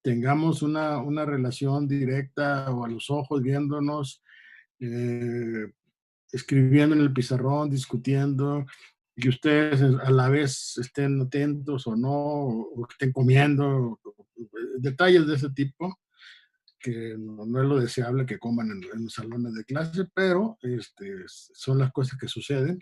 tengamos una relación directa o a los ojos viéndonos, eh, escribiendo en el pizarrón, discutiendo, y que ustedes a la vez estén atentos o no, o que estén comiendo, detalles de ese tipo, que no es lo deseable que coman en los salones de clase, pero son las cosas que suceden.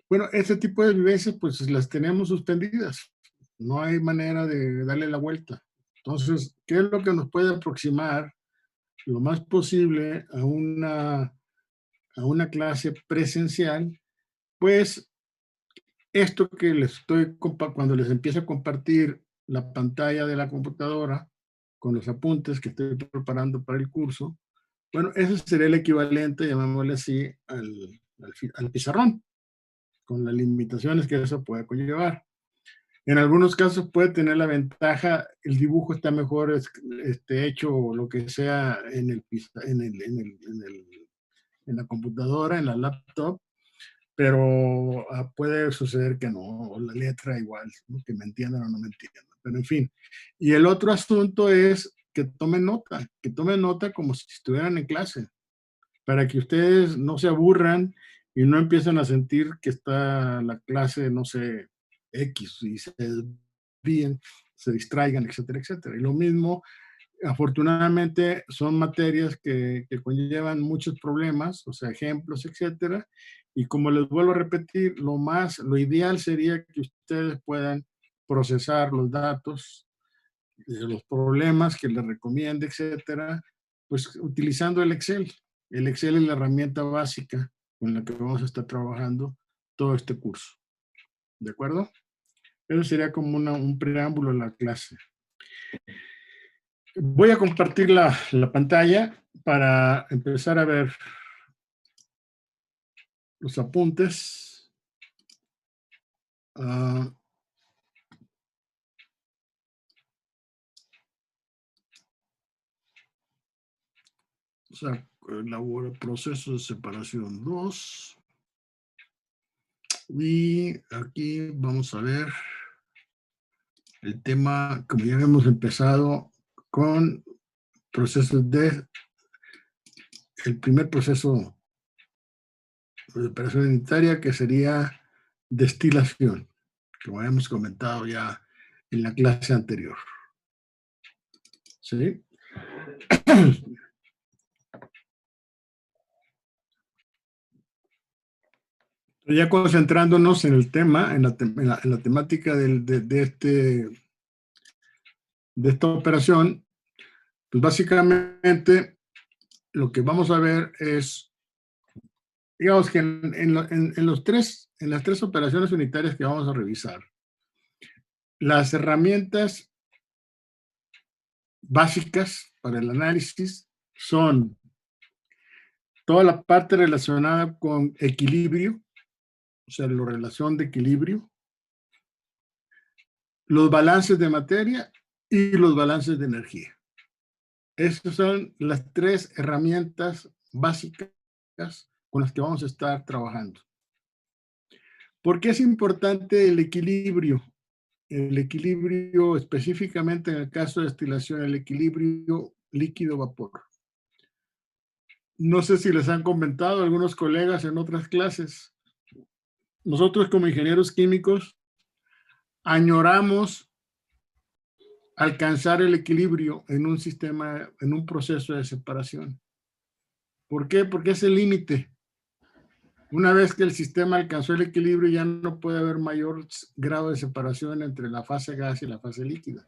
Bueno, ese tipo de vivencias pues las tenemos suspendidas, no hay manera de darle la vuelta. Entonces, ¿qué es lo que nos puede aproximar lo más posible a una clase presencial? Pues esto que cuando les empiezo a compartir la pantalla de la computadora con los apuntes que estoy preparando para el curso, bueno, ese sería el equivalente, llamémosle así, al pizarrón, con las limitaciones que eso puede conllevar. En algunos casos puede tener la ventaja, el dibujo está mejor hecho o lo que sea en la computadora, en la laptop, pero puede suceder que no, o la letra igual, ¿no? Que me entiendan o no me entiendan. Pero en fin. Y el otro asunto es que tomen nota como si estuvieran en clase, para que ustedes no se aburran y no empiecen a sentir que está la clase, no sé, X, y se desvíen, se distraigan, etcétera, etcétera. Y lo mismo, afortunadamente, son materias que conllevan muchos problemas, o sea, ejemplos, etcétera. Y como les vuelvo a repetir, lo ideal sería que ustedes puedan procesar los datos, los problemas que les recomiende, etcétera, pues utilizando el Excel. El Excel es la herramienta básica con la que vamos a estar trabajando todo este curso. ¿De acuerdo? Eso sería como un preámbulo a la clase. Voy a compartir la pantalla para empezar a ver los apuntes. O sea, elabora proceso de separación 2. Y aquí vamos a ver el tema, como ya hemos empezado con procesos el primer proceso de operación unitaria, que sería destilación, como habíamos comentado ya en la clase anterior. ¿Sí? Ya concentrándonos en el tema, en la temática de esta operación, pues básicamente lo que vamos a ver es, digamos que en las tres operaciones unitarias que vamos a revisar, las herramientas básicas para el análisis son toda la parte relacionada con equilibrio, o sea, la relación de equilibrio, los balances de materia y los balances de energía. Esas son las tres herramientas básicas con las que vamos a estar trabajando. ¿Por qué es importante el equilibrio? El equilibrio, específicamente en el caso de destilación, el equilibrio líquido-vapor. No sé si les han comentado algunos colegas en otras clases. Nosotros como ingenieros químicos añoramos alcanzar el equilibrio en un sistema, en un proceso de separación. ¿Por qué? Porque es el límite. Una vez que el sistema alcanzó el equilibrio, ya no puede haber mayor grado de separación entre la fase gas y la fase líquida.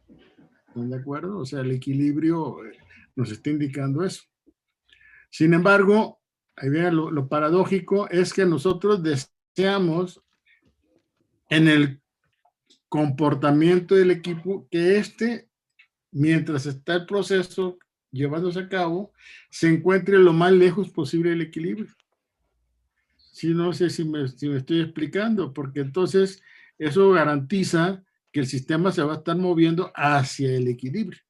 ¿Están de acuerdo? O sea, el equilibrio nos está indicando eso. Sin embargo, ahí viene lo paradójico, es que nosotros deseamos en el comportamiento del equipo que mientras está el proceso llevándose a cabo, se encuentre lo más lejos posible del equilibrio. Sí, no sé si me estoy explicando, porque entonces eso garantiza que el sistema se va a estar moviendo hacia el equilibrio.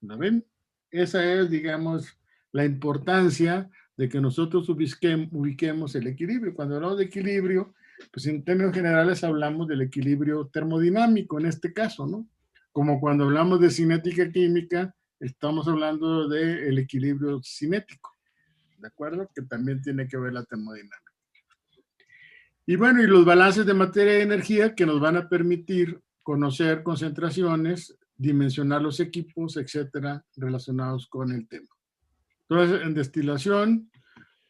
¿La ven? Esa es, digamos, la importancia de que nosotros ubiquemos el equilibrio. Cuando hablamos de equilibrio, pues en términos generales hablamos del equilibrio termodinámico en este caso, ¿no? como cuando hablamos de cinética química, estamos hablando del equilibrio cinético, ¿de acuerdo? Que también tiene que ver la termodinámica. Y bueno, y los balances de materia y energía que nos van a permitir conocer concentraciones, dimensionar los equipos, etcétera, relacionados con el tema. Entonces, en destilación,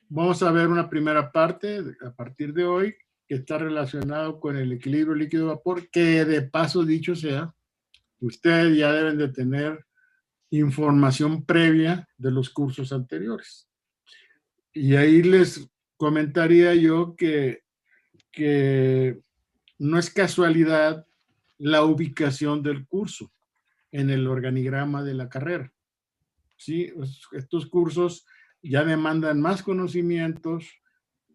vamos a ver una primera parte a partir de hoy que está relacionado con el equilibrio líquido-vapor, que de paso dicho sea, ustedes ya deben de tener información previa de los cursos anteriores. Y ahí les comentaría yo que no es casualidad la ubicación del curso en el organigrama de la carrera. ¿Sí? Estos cursos ya demandan más conocimientos,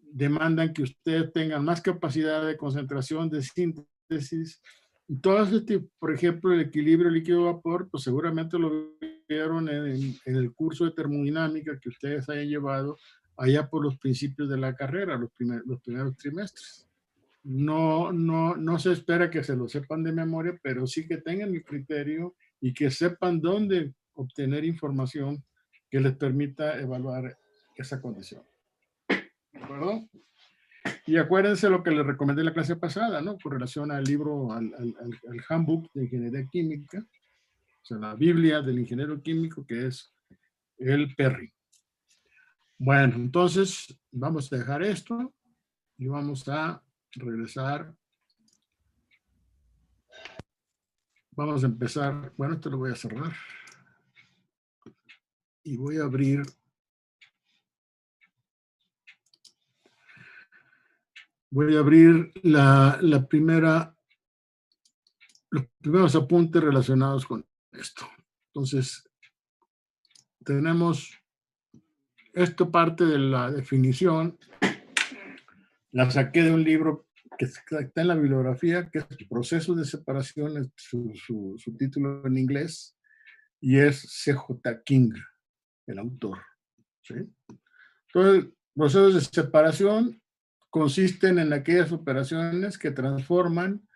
demandan que ustedes tengan más capacidad de concentración, de síntesis, y todo este, por ejemplo, el equilibrio líquido-vapor, pues seguramente lo vieron en el curso de termodinámica que ustedes hayan llevado allá por los principios de la carrera, los primeros trimestres. No se espera que se lo sepan de memoria, pero sí que tengan el criterio y que sepan dónde obtener información que les permita evaluar esa condición. ¿De acuerdo? Y acuérdense lo que les recomendé en la clase pasada, ¿no? Con relación al libro, al handbook de ingeniería química, o sea, la Biblia del ingeniero químico, que es el Perry. Bueno, entonces vamos a dejar esto y vamos a regresar. Vamos a empezar. Bueno, esto lo voy a cerrar. Y voy a abrir. Voy a abrir la primera, los primeros apuntes relacionados con esto. Entonces, tenemos esta parte de la definición. La saqué de un libro que está en la bibliografía, que es Procesos de Separación, es su título en inglés, y es C.J. King, el autor. ¿Sí? Entonces, procesos de separación consisten en aquellas operaciones que transforman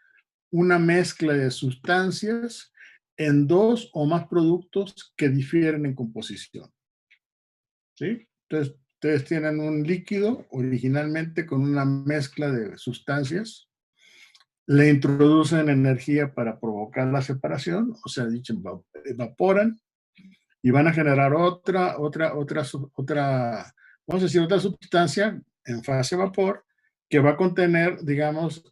una mezcla de sustancias en dos o más productos que difieren en composición. ¿Sí? Entonces, ustedes tienen un líquido originalmente con una mezcla de sustancias, le introducen energía para provocar la separación, o sea, dicho, evaporan y van a generar vamos a decir, otra sustancia en fase vapor que va a contener, digamos,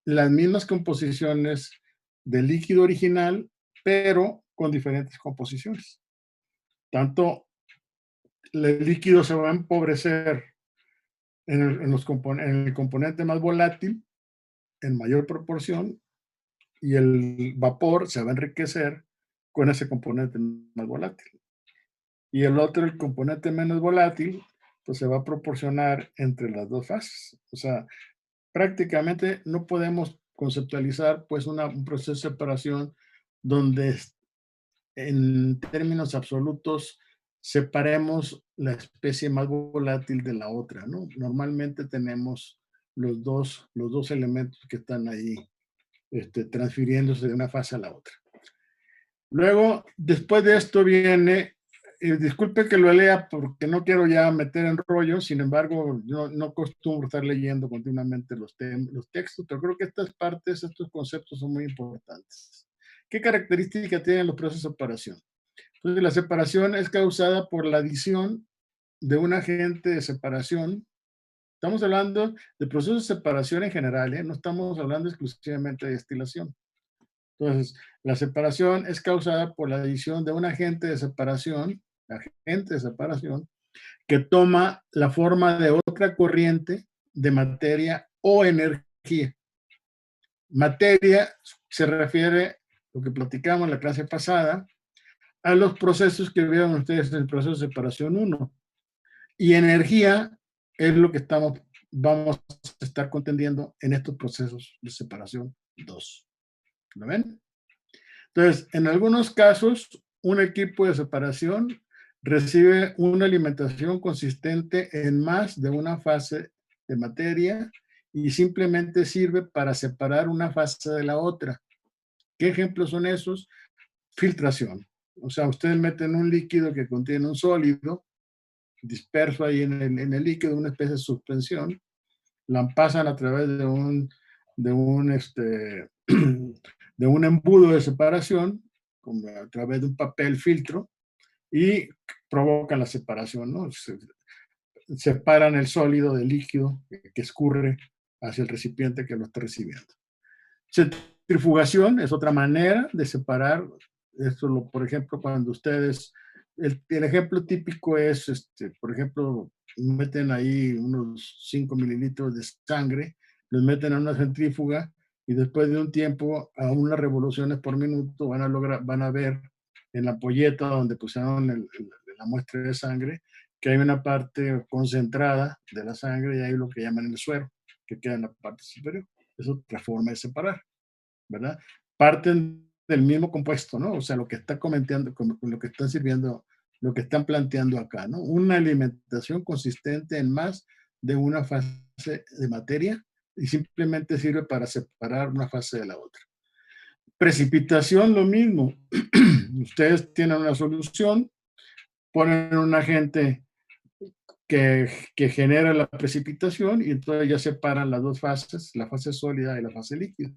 las mismas composiciones del líquido original, pero con diferentes composiciones. Tanto el líquido se va a empobrecer en el componente más volátil en mayor proporción y el vapor se va a enriquecer con ese componente más volátil. Y el otro, el componente menos volátil, pues se va a proporcionar entre las dos fases. O sea, prácticamente no podemos conceptualizar pues un proceso de separación donde en términos absolutos separemos la especie más volátil de la otra, ¿no? Normalmente tenemos los dos elementos que están ahí transfiriéndose de una fase a la otra. Luego, después de esto viene, disculpe que lo lea porque no quiero ya meter en rollo, sin embargo, no acostumbro estar leyendo continuamente los textos, pero creo que estas partes, estos conceptos son muy importantes. ¿Qué características tienen los procesos de separación? Entonces, la separación es causada por la adición de un agente de separación. Estamos hablando de procesos de separación en general, no estamos hablando exclusivamente de destilación. Entonces, la separación es causada por la adición de un agente de separación, que toma la forma de otra corriente de materia o energía. Materia se refiere, lo que platicamos en la clase pasada, a los procesos que vieron ustedes en el proceso de separación 1. Y energía es lo que vamos a estar contendiendo en estos procesos de separación 2. ¿Lo ven? Entonces, en algunos casos, un equipo de separación recibe una alimentación consistente en más de una fase de materia y simplemente sirve para separar una fase de la otra. ¿Qué ejemplos son esos? Filtración. O sea, ustedes meten un líquido que contiene un sólido disperso ahí en el líquido, una especie de suspensión, la pasan a través de un, de un embudo de separación, como a través de un papel filtro, y provocan la separación, ¿no? Separan el sólido del líquido que escurre hacia el recipiente que lo está recibiendo. Centrifugación es otra manera de separar. Esto, por ejemplo, cuando ustedes, el ejemplo típico es, por ejemplo, meten ahí unos 5 mililitros de sangre, los meten en una centrífuga y después de un tiempo, a unas revoluciones por minuto, van a ver en la ampolleta donde pusieron la muestra de sangre, que hay una parte concentrada de la sangre y hay lo que llaman el suero, que queda en la parte superior. Es otra forma de separar, ¿verdad? Parten del mismo compuesto, ¿no? O sea, lo que está comentando, con lo que están sirviendo, lo que están planteando acá, ¿no? Una alimentación consistente en más de una fase de materia y simplemente sirve para separar una fase de la otra. Precipitación, lo mismo. Ustedes tienen una solución, ponen un agente que genera la precipitación y entonces ya separan las dos fases, la fase sólida y la fase líquida.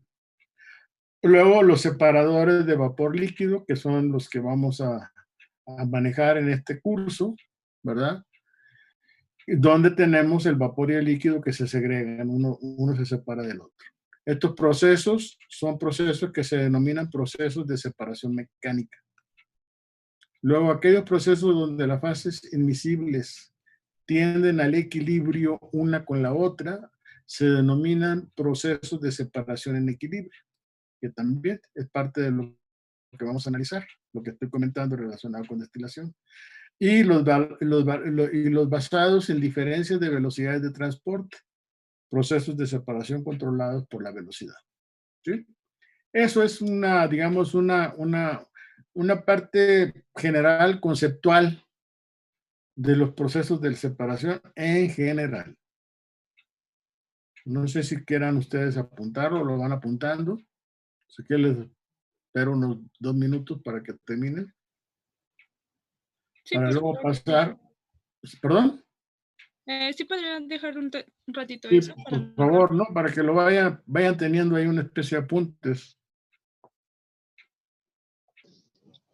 Luego los separadores de vapor líquido, que son los que vamos a manejar en este curso, ¿verdad? Donde tenemos el vapor y el líquido que se segregan, uno se separa del otro. Estos procesos son procesos que se denominan procesos de separación mecánica. Luego, aquellos procesos donde las fases invisibles tienden al equilibrio una con la otra, se denominan procesos de separación en equilibrio, que también es parte de lo que vamos a analizar, lo que estoy comentando relacionado con destilación. Y los basados en diferencias de velocidades de transporte, procesos de separación controlados por la velocidad. ¿Sí? Eso es digamos, una parte general, conceptual de los procesos de separación en general. No sé si quieran ustedes apuntarlo o lo van apuntando. Así que les espero unos 2 minutos para que terminen. Sí, Para pues, luego pasar, ¿perdón? Sí podrían dejar un ratito Sí, eso para por favor, ¿no? Para que lo vayan teniendo ahí una especie de apuntes.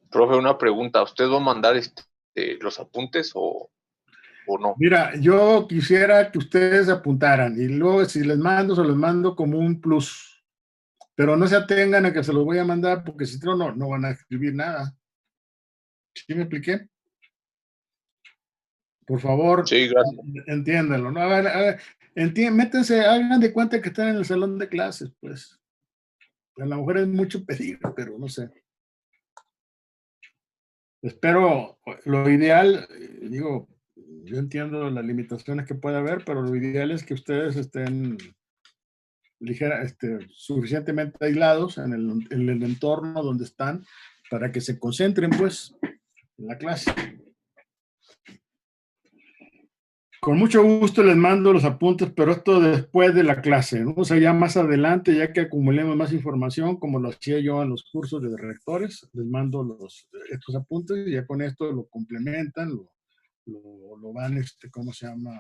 Profe, una pregunta. ¿Usted va a mandar los apuntes o no? Mira, yo quisiera que ustedes apuntaran y luego si les mando, se los mando como un plus. Pero no se atengan a que se los voy a mandar porque si no, no van a escribir nada. ¿Sí me expliqué? Por favor, Sí, gracias. entiéndanlo, ¿no? A ver, métanse, hagan de cuenta que están en el salón de clases, pues. A lo mejor es mucho pedir, pero no sé. Espero, lo ideal, digo, yo entiendo las limitaciones que puede haber, pero lo ideal es que ustedes estén suficientemente aislados en el entorno donde están para que se concentren, pues, en la clase. Con mucho gusto les mando los apuntes, pero esto después de la clase, ¿no? O sea, ya más adelante, ya que acumulemos más información, como lo hacía yo en los cursos de rectores, les mando estos apuntes y ya con esto lo complementan, lo van, ¿cómo se llama?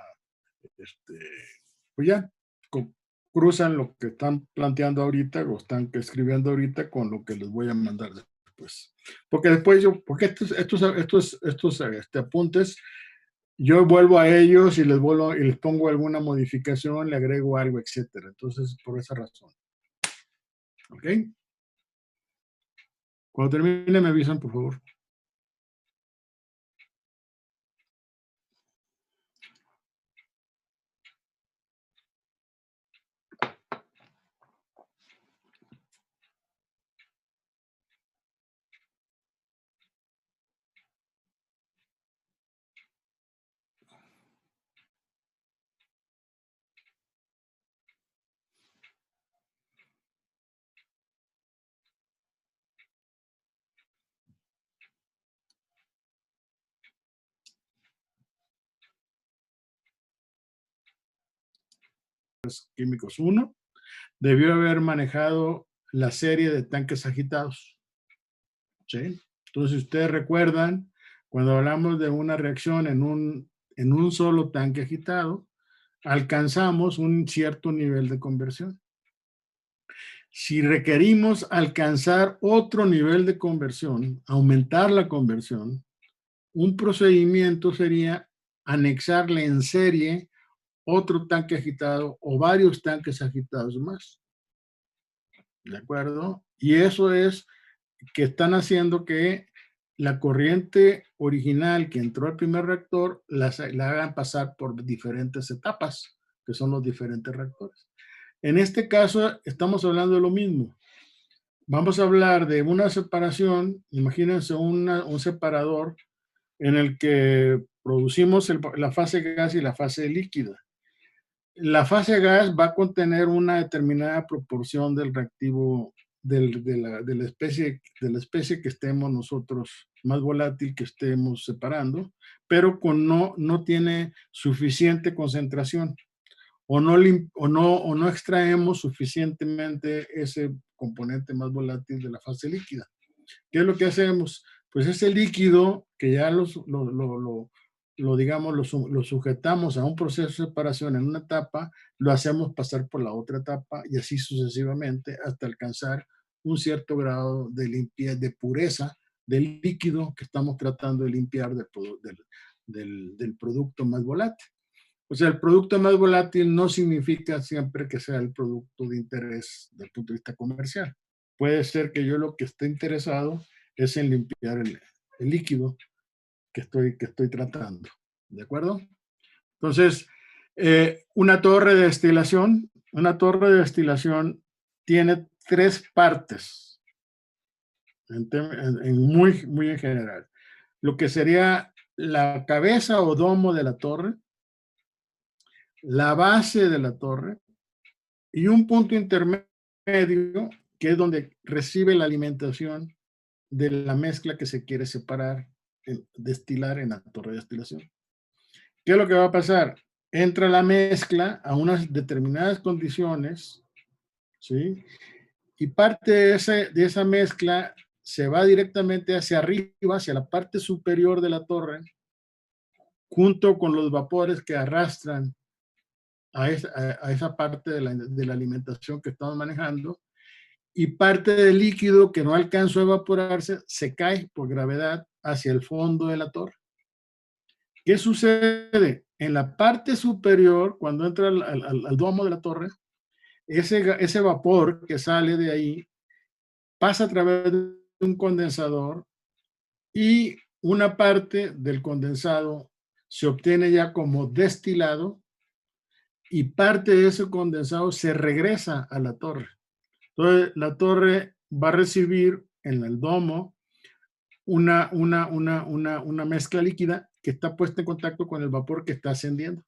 Pues ya cruzan lo que están planteando ahorita o están escribiendo ahorita con lo que les voy a mandar después. Porque después porque estos apuntes, yo vuelvo a ellos y les pongo alguna modificación, le agrego algo, etcétera. Entonces, por esa razón. ¿Ok? Cuando termine me avisan, por favor. Químicos 1, debió haber manejado la serie de tanques agitados. ¿Sí? Entonces, ustedes recuerdan, cuando hablamos de una reacción en un solo tanque agitado, alcanzamos un cierto nivel de conversión. Si requerimos alcanzar otro nivel de conversión, aumentar la conversión, un procedimiento sería anexarle en serie otro tanque agitado o varios tanques agitados más. ¿De acuerdo? Y eso es que están haciendo que la corriente original que entró al primer reactor la hagan pasar por diferentes etapas, que son los diferentes reactores. En este caso, estamos hablando de lo mismo. Vamos a hablar de una separación, imagínense un separador en el que producimos la fase gas y la fase líquida. La fase gas va a contener una determinada proporción del reactivo de la especie que estemos nosotros, más volátil que estemos separando, pero no tiene suficiente concentración o no extraemos suficientemente ese componente más volátil de la fase líquida. ¿Qué es lo que hacemos? Pues ese líquido que ya lo sujetamos a un proceso de separación en una etapa, lo hacemos pasar por la otra etapa y así sucesivamente hasta alcanzar un cierto grado de limpieza, de pureza del líquido que estamos tratando de limpiar del producto más volátil. O sea, el producto más volátil no significa siempre que sea el producto de interés desde el punto de vista comercial. Puede ser que yo lo que esté interesado es en limpiar el líquido que estoy tratando. ¿De acuerdo? Entonces, una torre de destilación tiene 3 partes, muy en general. Lo que sería la cabeza o domo de la torre, la base de la torre y un punto intermedio que es donde recibe la alimentación de la mezcla que se quiere separar, destilar en la torre de destilación. ¿Qué es lo que va a pasar? Entra la mezcla a unas determinadas condiciones, ¿sí? Y parte de esa mezcla se va directamente hacia arriba, hacia la parte superior de la torre, junto con los vapores que arrastran a esa parte de la alimentación que estamos manejando, y parte del líquido que no alcanzó a evaporarse se cae por gravedad hacia el fondo de la torre. ¿Qué sucede? En la parte superior, cuando entra al domo de la torre, ese vapor que sale de ahí pasa a través de un condensador y una parte del condensado se obtiene ya como destilado y parte de ese condensado se regresa a la torre. Entonces, la torre va a recibir en el domo una mezcla líquida que está puesta en contacto con el vapor que está ascendiendo.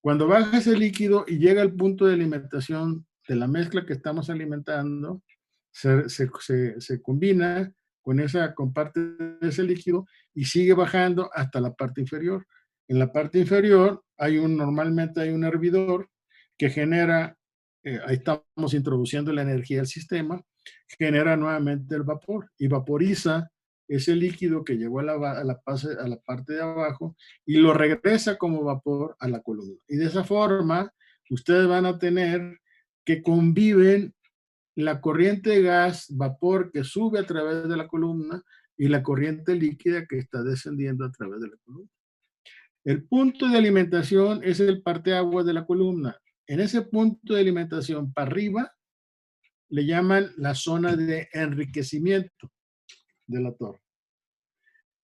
Cuando baja ese líquido y llega al punto de alimentación de la mezcla que estamos alimentando, se combina con parte de ese líquido y sigue bajando hasta la parte inferior. En la parte inferior normalmente hay un hervidor que genera, ahí estamos introduciendo la energía al sistema, genera nuevamente el vapor y vaporiza ese líquido que llegó a la parte de abajo y lo regresa como vapor a la columna. Y de esa forma, ustedes van a tener que conviven la corriente de gas, vapor que sube a través de la columna y la corriente líquida que está descendiendo a través de la columna. El punto de alimentación es el parteaguas de la columna. En ese punto de alimentación para arriba le llaman la zona de enriquecimiento de la torre.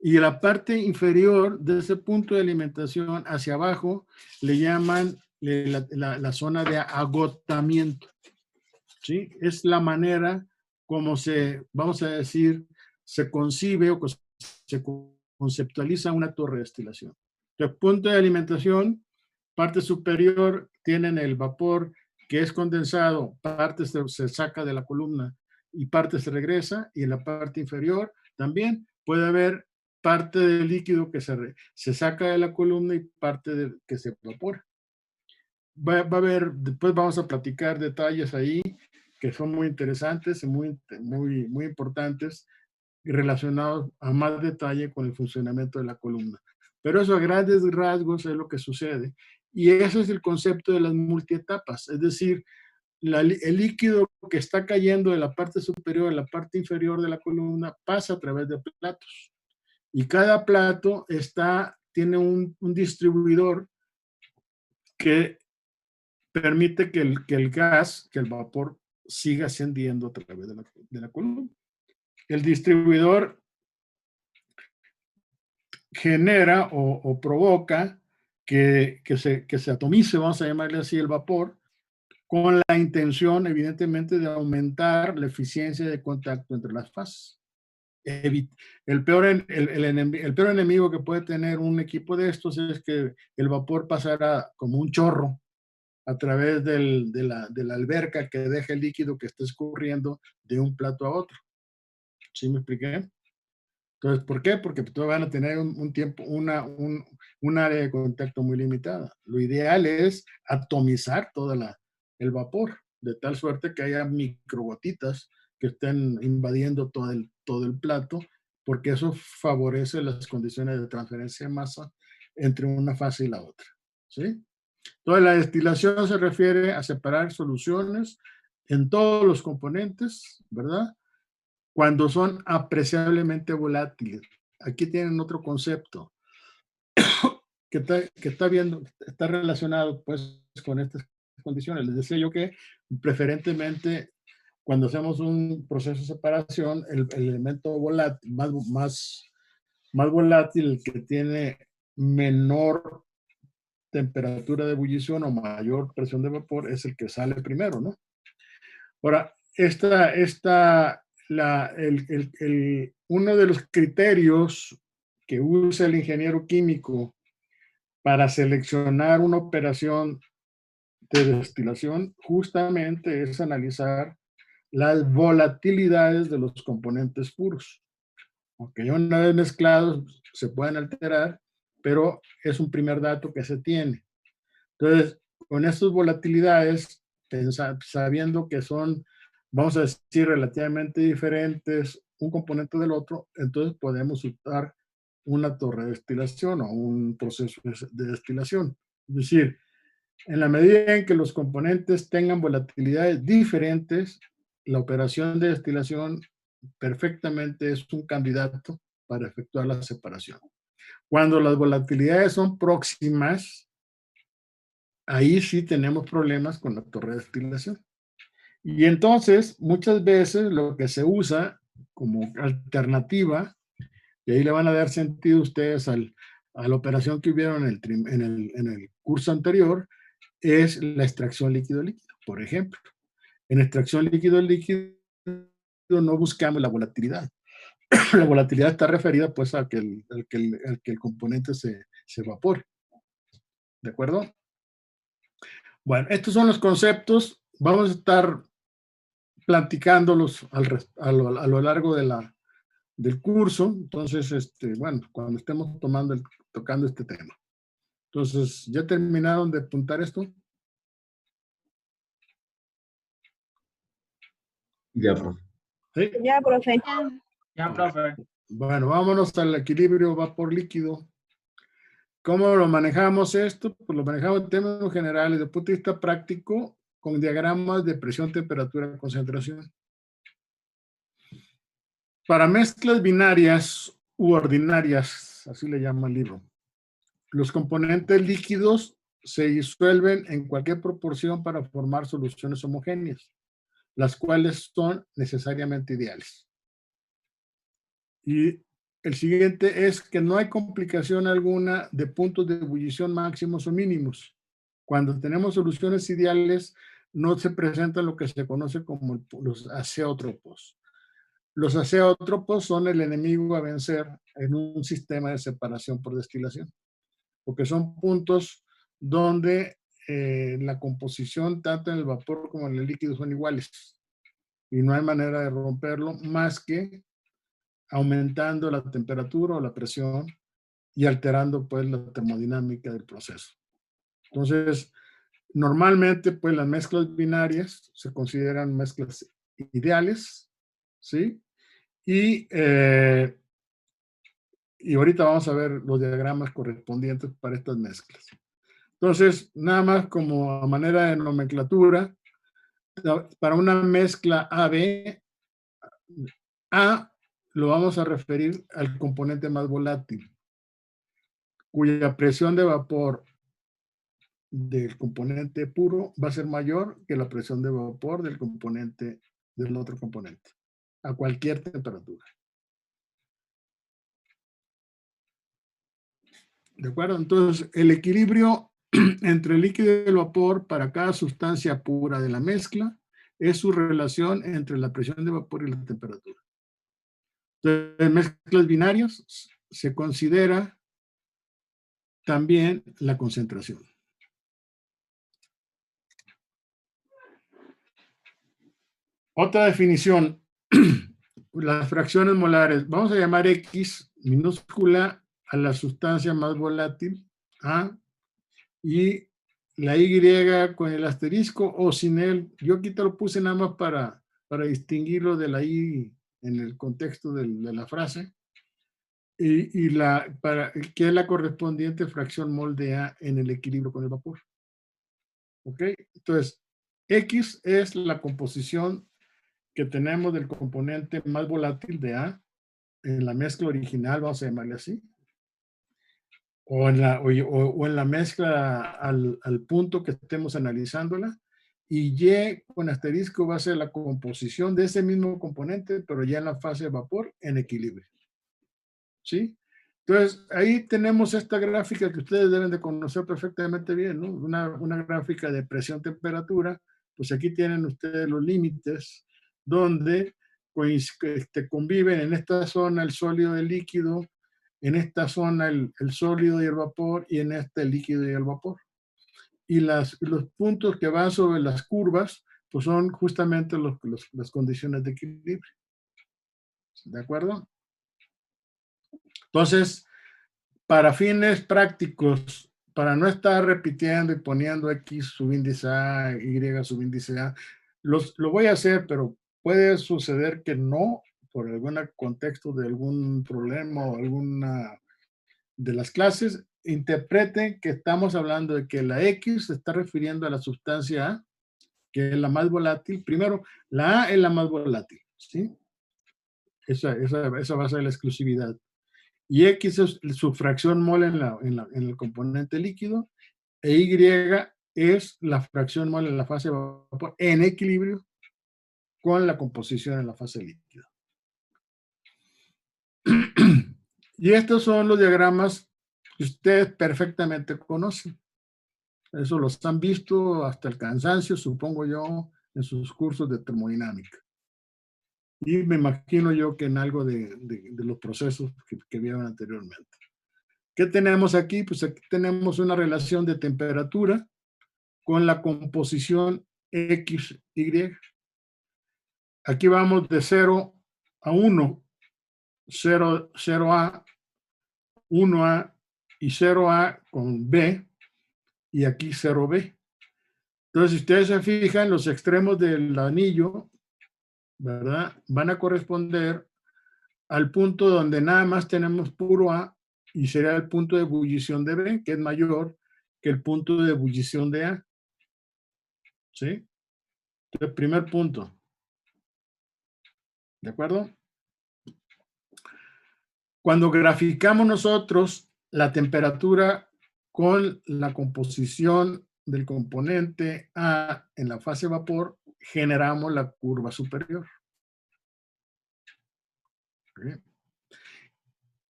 Y la parte inferior de ese punto de alimentación hacia abajo le llaman la zona de agotamiento. ¿Sí? Es la manera como vamos a decir, se concibe o se conceptualiza una torre de destilación. El punto de alimentación, parte superior, tienen el vapor que es condensado, parte se saca de la columna y parte se regresa, y en la parte inferior también puede haber parte del líquido que se saca de la columna y parte que se evapora. Va a haber, después vamos a platicar detalles ahí que son muy interesantes y muy importantes y relacionados a más detalle con el funcionamiento de la columna. Pero eso a grandes rasgos es lo que sucede. Y ese es el concepto de las multietapas, es decir, el líquido que está cayendo de la parte superior a la parte inferior de la columna pasa a través de platos. Y cada plato tiene un distribuidor que permite que el gas, que el vapor, siga ascendiendo a través de la columna. El distribuidor genera o provoca que se atomice, vamos a llamarle así, el vapor, con la intención, evidentemente, de aumentar la eficiencia de contacto entre las fases. El peor enemigo que puede tener un equipo de estos es que el vapor pasara como un chorro a través de la alberca que deja el líquido que está escurriendo de un plato a otro. ¿Sí me expliqué? Entonces, ¿por qué? Porque todos van a tener un área de contacto muy limitada. Lo ideal es atomizar todo el vapor, de tal suerte que haya microgotitas que estén invadiendo todo el plato, porque eso favorece las condiciones de transferencia de masa entre una fase y la otra. ¿Sí? Entonces, la destilación se refiere a separar soluciones en todos los componentes, ¿verdad? Cuando son apreciablemente volátiles. Aquí tienen otro concepto que está relacionado pues con estas condiciones. Les decía yo que preferentemente cuando hacemos un proceso de separación, el elemento volátil, más volátil, el que tiene menor temperatura de ebullición o mayor presión de vapor, es el que sale primero, ¿no? Ahora, uno de los criterios que usa el ingeniero químico para seleccionar una operación de destilación justamente es analizar las volatilidades de los componentes puros. Aunque una vez mezclados se pueden alterar, pero es un primer dato que se tiene. Entonces, con estas volatilidades, sabiendo que son, vamos a decir, relativamente diferentes un componente del otro, entonces podemos usar una torre de destilación o un proceso de destilación. Es decir, en la medida en que los componentes tengan volatilidades diferentes, la operación de destilación perfectamente es un candidato para efectuar la separación. Cuando las volatilidades son próximas, ahí sí tenemos problemas con la torre de destilación. Y entonces, muchas veces lo que se usa como alternativa, y ahí le van a dar sentido ustedes a la operación que hubieron en el curso anterior, es la extracción líquido-líquido. Por ejemplo, en extracción líquido-líquido no buscamos la volatilidad. La volatilidad está referida pues a que el componente se evapore. ¿De acuerdo? Bueno, estos son los conceptos. Vamos a estar platicándolos a lo largo del curso. Entonces, bueno, cuando estemos tocando este tema. Entonces, ¿ya terminaron de apuntar esto? Ya, profe. ¿Sí? Ya, profe. Ya, profe. Bueno, vámonos al equilibrio vapor-líquido. ¿Cómo lo manejamos esto? Pues lo manejamos en términos generales, desde el punto de vista práctico, con diagramas de presión, temperatura, concentración. Para mezclas binarias u ordinarias, así le llama el libro, los componentes líquidos se disuelven en cualquier proporción para formar soluciones homogéneas, las cuales son necesariamente ideales. Y el siguiente es que no hay complicación alguna de puntos de ebullición máximos o mínimos. Cuando tenemos soluciones ideales, no se presentan lo que se conoce como los azeótropos. Los azeótropos son el enemigo a vencer en un sistema de separación por destilación, porque son puntos donde la composición tanto en el vapor como en el líquido son iguales y no hay manera de romperlo más que aumentando la temperatura o la presión y alterando pues la termodinámica del proceso. Entonces, Normalmente, pues las mezclas binarias se consideran mezclas ideales, ¿sí? Y ahorita vamos a ver los diagramas correspondientes para estas mezclas. Entonces, nada más como a manera de nomenclatura, para una mezcla AB, A lo vamos a referir al componente más volátil, cuya presión de vapor del componente puro va a ser mayor que la presión de vapor del componente del otro componente, a cualquier temperatura. ¿De acuerdo? Entonces, el equilibrio entre el líquido y el vapor para cada sustancia pura de la mezcla es su relación entre la presión de vapor y la temperatura. Entonces, en mezclas binarias se considera también la concentración. Otra definición, las fracciones molares. Vamos a llamar X minúscula a la sustancia más volátil, A, y la Y con el asterisco o sin él. Yo aquí te lo puse nada más para distinguirlo de la Y en el contexto de la frase. Y que es la correspondiente fracción mol de A en el equilibrio con el vapor. ¿Ok? Entonces, X es la composición que tenemos del componente más volátil de A en la mezcla original, vamos a llamarle así, o en la mezcla al punto que estemos analizándola, y Y con asterisco va a ser la composición de ese mismo componente, pero ya en la fase de vapor en equilibrio. ¿Sí? Entonces, ahí tenemos esta gráfica que ustedes deben de conocer perfectamente bien, ¿no? Una gráfica de presión-temperatura. Pues aquí tienen ustedes los límites donde conviven en esta zona el sólido y el líquido, en esta zona el sólido y el vapor, y en esta el líquido y el vapor. Y los puntos que van sobre las curvas, pues son justamente las condiciones de equilibrio. ¿De acuerdo? Entonces, para fines prácticos, para no estar repitiendo y poniendo X subíndice A, Y subíndice A, lo voy a hacer, pero puede suceder que no, por algún contexto de algún problema o alguna de las clases, interpreten que estamos hablando de que la X se está refiriendo a la sustancia A, que es la más volátil. Primero, la A es la más volátil, ¿sí? Esa va a ser la exclusividad. Y X es su fracción mol en el componente líquido, e Y es la fracción mol en la fase de vapor en equilibrio con la composición en la fase líquida. Y estos son los diagramas que ustedes perfectamente conocen. Eso los han visto hasta el cansancio, supongo yo, en sus cursos de termodinámica. Y me imagino yo que en algo de los procesos que vieron anteriormente. ¿Qué tenemos aquí? Pues aquí tenemos una relación de temperatura con la composición XY. Aquí vamos de 0 a 1, 0A, 1A y 0A con B, y aquí 0B. Entonces, si ustedes se fijan, los extremos del anillo, ¿verdad?, van a corresponder al punto donde nada más tenemos puro A, y será el punto de ebullición de B, que es mayor que el punto de ebullición de A. ¿Sí? Entonces, primer punto. ¿De acuerdo? Cuando graficamos nosotros la temperatura con la composición del componente A en la fase vapor, generamos la curva superior. ¿Sí?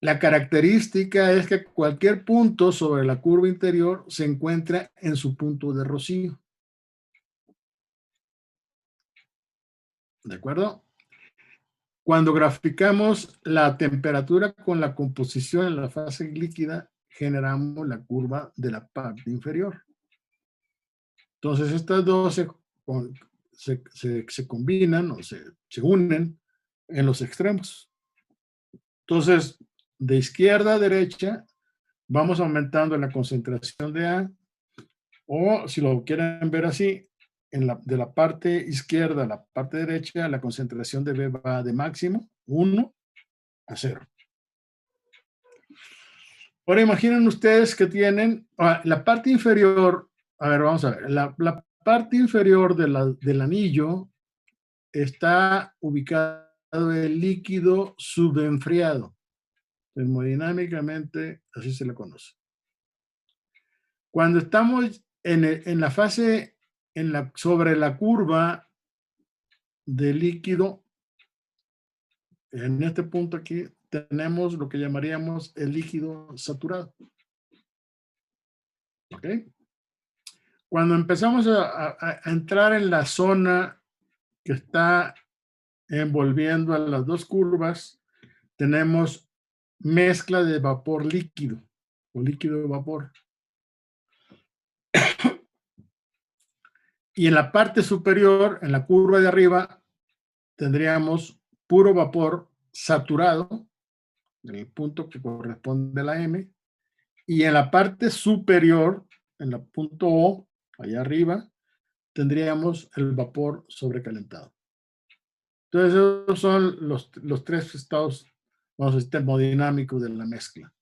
La característica es que cualquier punto sobre la curva interior se encuentra en su punto de rocío. ¿De acuerdo? Cuando graficamos la temperatura con la composición en la fase líquida, generamos la curva de la parte inferior. Entonces, estas dos se combinan o se unen en los extremos. Entonces, de izquierda a derecha, vamos aumentando la concentración de A, O si lo quieren ver así, de la parte izquierda a la parte derecha, la concentración de B va de máximo 1 a 0. Ahora imaginen ustedes que tienen la parte inferior, a ver, vamos a ver, la parte inferior del anillo está ubicado el líquido subenfriado. Termodinámicamente, así se le conoce. Cuando estamos en la fase, sobre la curva del líquido, en este punto aquí tenemos lo que llamaríamos el líquido saturado. ¿Ok? Cuando empezamos a entrar en la zona que está envolviendo a las dos curvas, tenemos mezcla de vapor líquido o líquido de vapor. Y en la parte superior, en la curva de arriba, tendríamos puro vapor saturado, en el punto que corresponde a la M, y en la parte superior, en el punto O, allá arriba, tendríamos el vapor sobrecalentado. Entonces, esos son los tres estados, vamos a decir, termodinámicos de la mezcla.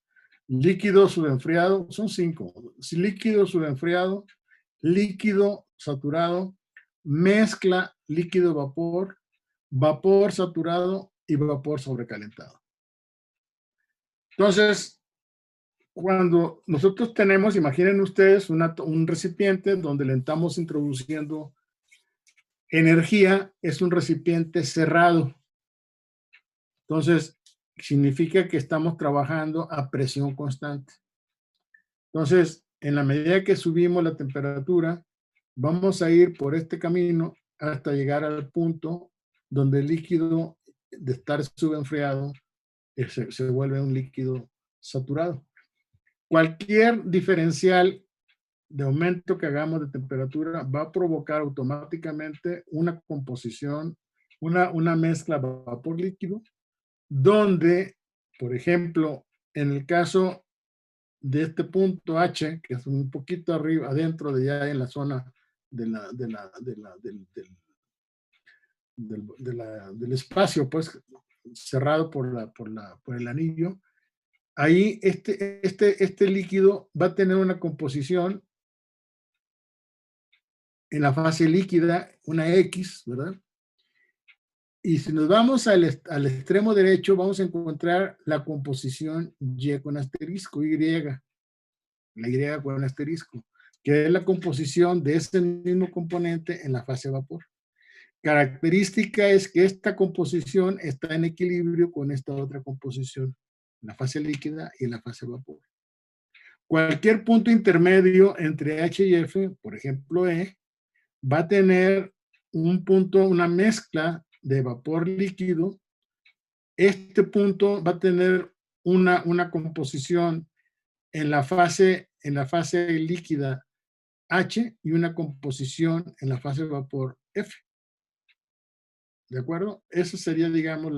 Líquido subenfriado, son 5. Líquido subenfriado, líquido saturado, mezcla líquido-vapor, vapor saturado y vapor sobrecalentado. Entonces, cuando nosotros tenemos, imaginen ustedes, un recipiente donde le estamos introduciendo energía, es un recipiente cerrado. Entonces, significa que estamos trabajando a presión constante. Entonces, en la medida que subimos la temperatura, vamos a ir por este camino hasta llegar al punto donde el líquido, de estar subenfriado, se vuelve un líquido saturado. Cualquier diferencial de aumento que hagamos de temperatura va a provocar automáticamente una composición, una mezcla vapor líquido, donde, por ejemplo, en el caso de este punto H, que es un poquito arriba, adentro de ya en la zona del espacio, pues cerrado por el anillo, ahí este líquido va a tener una composición en la fase líquida, una X, ¿verdad? Y si nos vamos al extremo derecho, vamos a encontrar la composición Y con asterisco, Y, la Y con asterisco, que es la composición de este mismo componente en la fase vapor. Característica es que esta composición está en equilibrio con esta otra composición, la fase líquida y la fase vapor. Cualquier punto intermedio entre H y F, por ejemplo E, va a tener un punto, una mezcla de vapor líquido. Este punto va a tener una composición en la fase líquida H y una composición en la fase vapor F. ¿De acuerdo? Eso sería, digamos,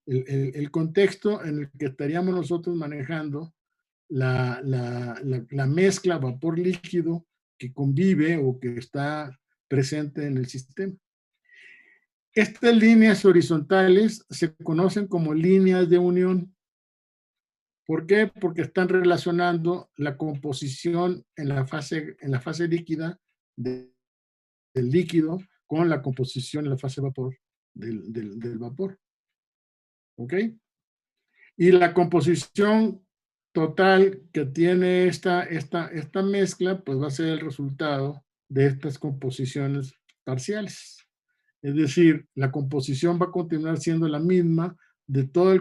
el contexto en el que estaríamos nosotros manejando la mezcla vapor líquido que convive o que está presente en el sistema. Estas líneas horizontales se conocen como líneas de unión. ¿Por qué? Porque están relacionando la composición en la fase líquida del líquido con la composición en la fase vapor del vapor. ¿Ok? Y la composición total que tiene esta mezcla, pues va a ser el resultado de estas composiciones parciales. Es decir, la composición va a continuar siendo la misma de todo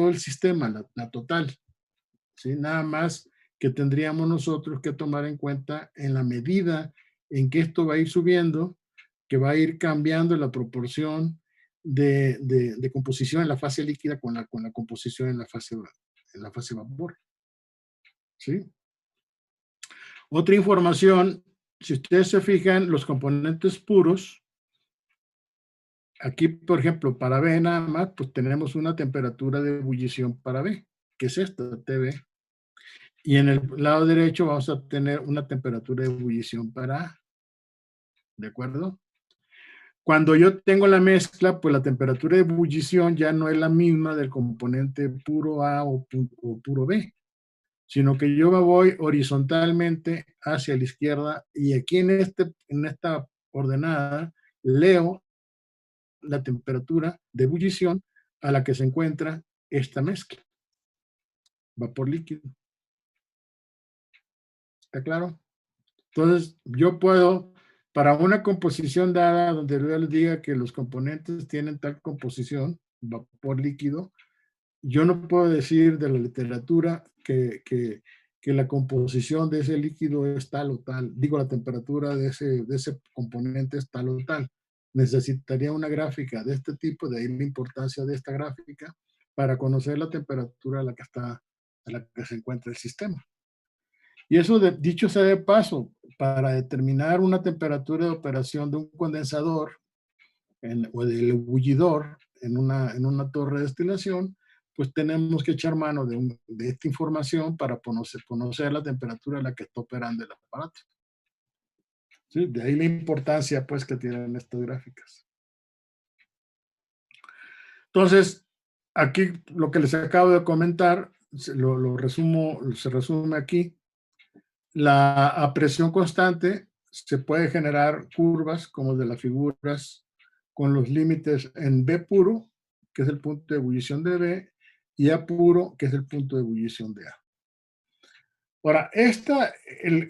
el sistema, la total. ¿Sí? Nada más que tendríamos nosotros que tomar en cuenta en la medida en que esto va a ir subiendo, que va a ir cambiando la proporción de composición en la fase líquida con la composición en la fase vapor. ¿Sí? Otra información, si ustedes se fijan, los componentes puros, aquí, por ejemplo, para B nada más, pues tenemos una temperatura de ebullición para B, que es esta, TB. y en el lado derecho vamos a obtener una temperatura de ebullición para A. ¿De acuerdo? Cuando yo tengo la mezcla, pues la temperatura de ebullición ya no es la misma del componente puro A o puro B, sino que yo me voy horizontalmente hacia la izquierda y aquí en esta ordenada leo la temperatura de ebullición a la que se encuentra esta mezcla. Vapor líquido. ¿Está claro? Entonces, yo puedo, para una composición dada, donde yo les diga que los componentes tienen tal composición, vapor líquido, yo no puedo decir de la literatura que la composición de ese líquido es tal o tal. Digo, la temperatura de ese componente es tal o tal. Necesitaría una gráfica de este tipo, de ahí la importancia de esta gráfica, para conocer la temperatura a la que se encuentra el sistema. Y eso, dicho sea de paso, para determinar una temperatura de operación de un condensador o del ebullidor en una torre de destilación, pues tenemos que echar mano de esta información para conocer la temperatura a la que está operando el aparato. ¿Sí? De ahí la importancia pues que tienen estas gráficas. Entonces, aquí lo que les acabo de comentar, se resume aquí. A presión constante se puede generar curvas como de las figuras con los límites en B puro, que es el punto de ebullición de B, y A puro, que es el punto de ebullición de A. Ahora,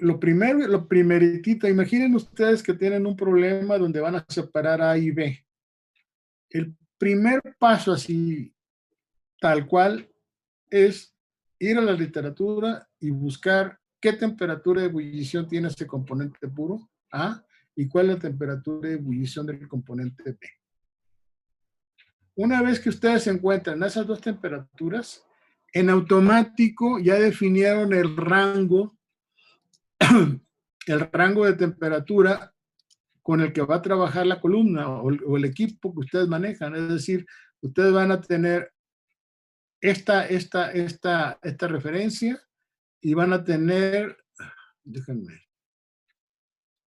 lo primeritito, imaginen ustedes que tienen un problema donde van a separar A y B. El primer paso así, tal cual, es ir a la literatura y buscar qué temperatura de ebullición tiene ese componente puro, A, y cuál es la temperatura de ebullición del componente B. Una vez que ustedes se encuentran esas dos temperaturas, en automático ya definieron el rango de temperatura con el que va a trabajar la columna o el equipo que ustedes manejan. Es decir, ustedes van a tener esta referencia y van a tener, déjenme,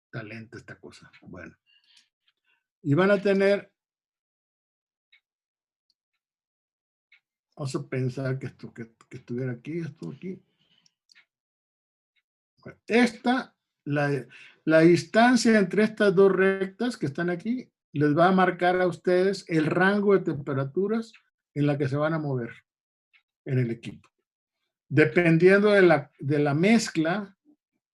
está lenta esta cosa, bueno, y van a tener, vamos a pensar que estuviera aquí, esto aquí, bueno, la distancia entre estas dos rectas que están aquí, les va a marcar a ustedes el rango de temperaturas en la que se van a mover en el equipo. Dependiendo de la mezcla,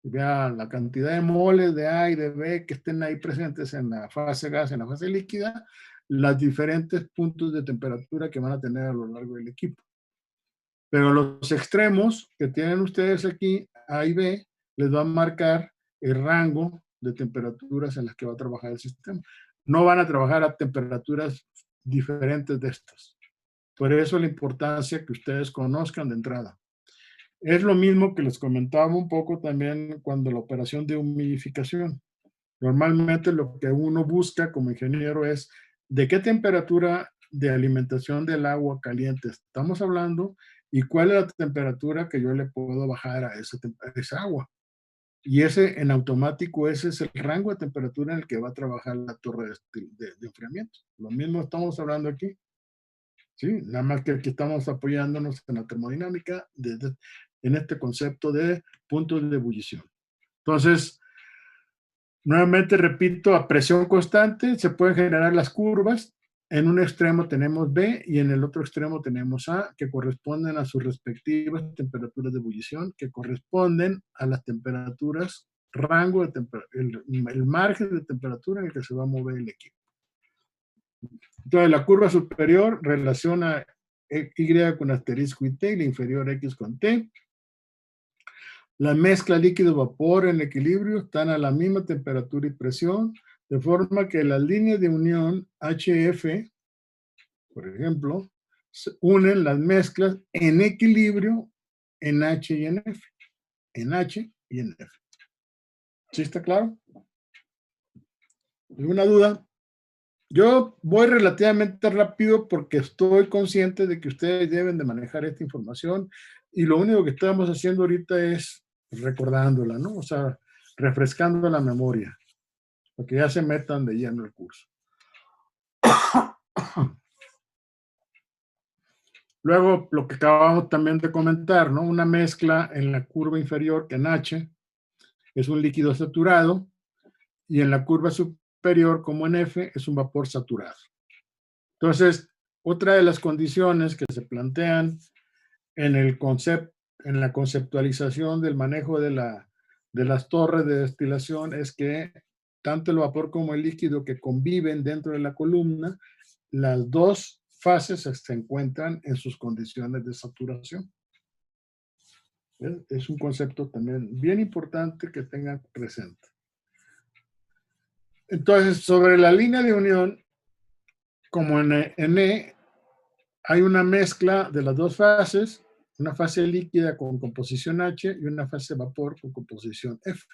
ya la cantidad de moles de A y de B que estén ahí presentes en la fase gas, en la fase líquida, los diferentes puntos de temperatura que van a tener a lo largo del equipo. Pero los extremos que tienen ustedes aquí, A y B, les va a marcar el rango de temperaturas en las que va a trabajar el sistema. No van a trabajar a temperaturas diferentes de estas. Por eso la importancia que ustedes conozcan de entrada. Es lo mismo que les comentaba un poco también cuando la operación de humidificación. Normalmente lo que uno busca como ingeniero es de qué temperatura de alimentación del agua caliente estamos hablando y cuál es la temperatura que yo le puedo bajar a esa agua. Y en automático, ese es el rango de temperatura en el que va a trabajar la torre de enfriamiento. Lo mismo estamos hablando aquí. ¿Sí? Nada más que aquí estamos apoyándonos en la termodinámica en este concepto de puntos de ebullición. Entonces, nuevamente repito, a presión constante se pueden generar las curvas. En un extremo tenemos B y en el otro extremo tenemos A, que corresponden a sus respectivas temperaturas de ebullición, que corresponden a las temperaturas, rango de el margen de temperatura en el que se va a mover el equipo. Entonces, la curva superior relaciona Y con asterisco y T y la inferior X con T. La mezcla líquido-vapor en equilibrio están a la misma temperatura y presión, de forma que las líneas de unión HF, por ejemplo, unen las mezclas en equilibrio en H y en F. En H y en F. ¿Sí está claro? ¿Alguna duda? Yo voy relativamente rápido porque estoy consciente de que ustedes deben de manejar esta información y lo único que estamos haciendo ahorita es recordándola, ¿no? O sea, refrescando la memoria, para que ya se metan de lleno el curso. Luego, lo que acabamos también de comentar, ¿no? Una mezcla en la curva inferior, que en H es un líquido saturado, y en la curva superior, como en F, es un vapor saturado. Entonces, otra de las condiciones que se plantean en la conceptualización del manejo de las torres de destilación es que tanto el vapor como el líquido que conviven dentro de la columna, las dos fases se encuentran en sus condiciones de saturación. Es un concepto también bien importante que tengan presente. Entonces, sobre la línea de unión, como en E, hay una mezcla de las dos fases, una fase líquida con composición H y una fase vapor con composición F.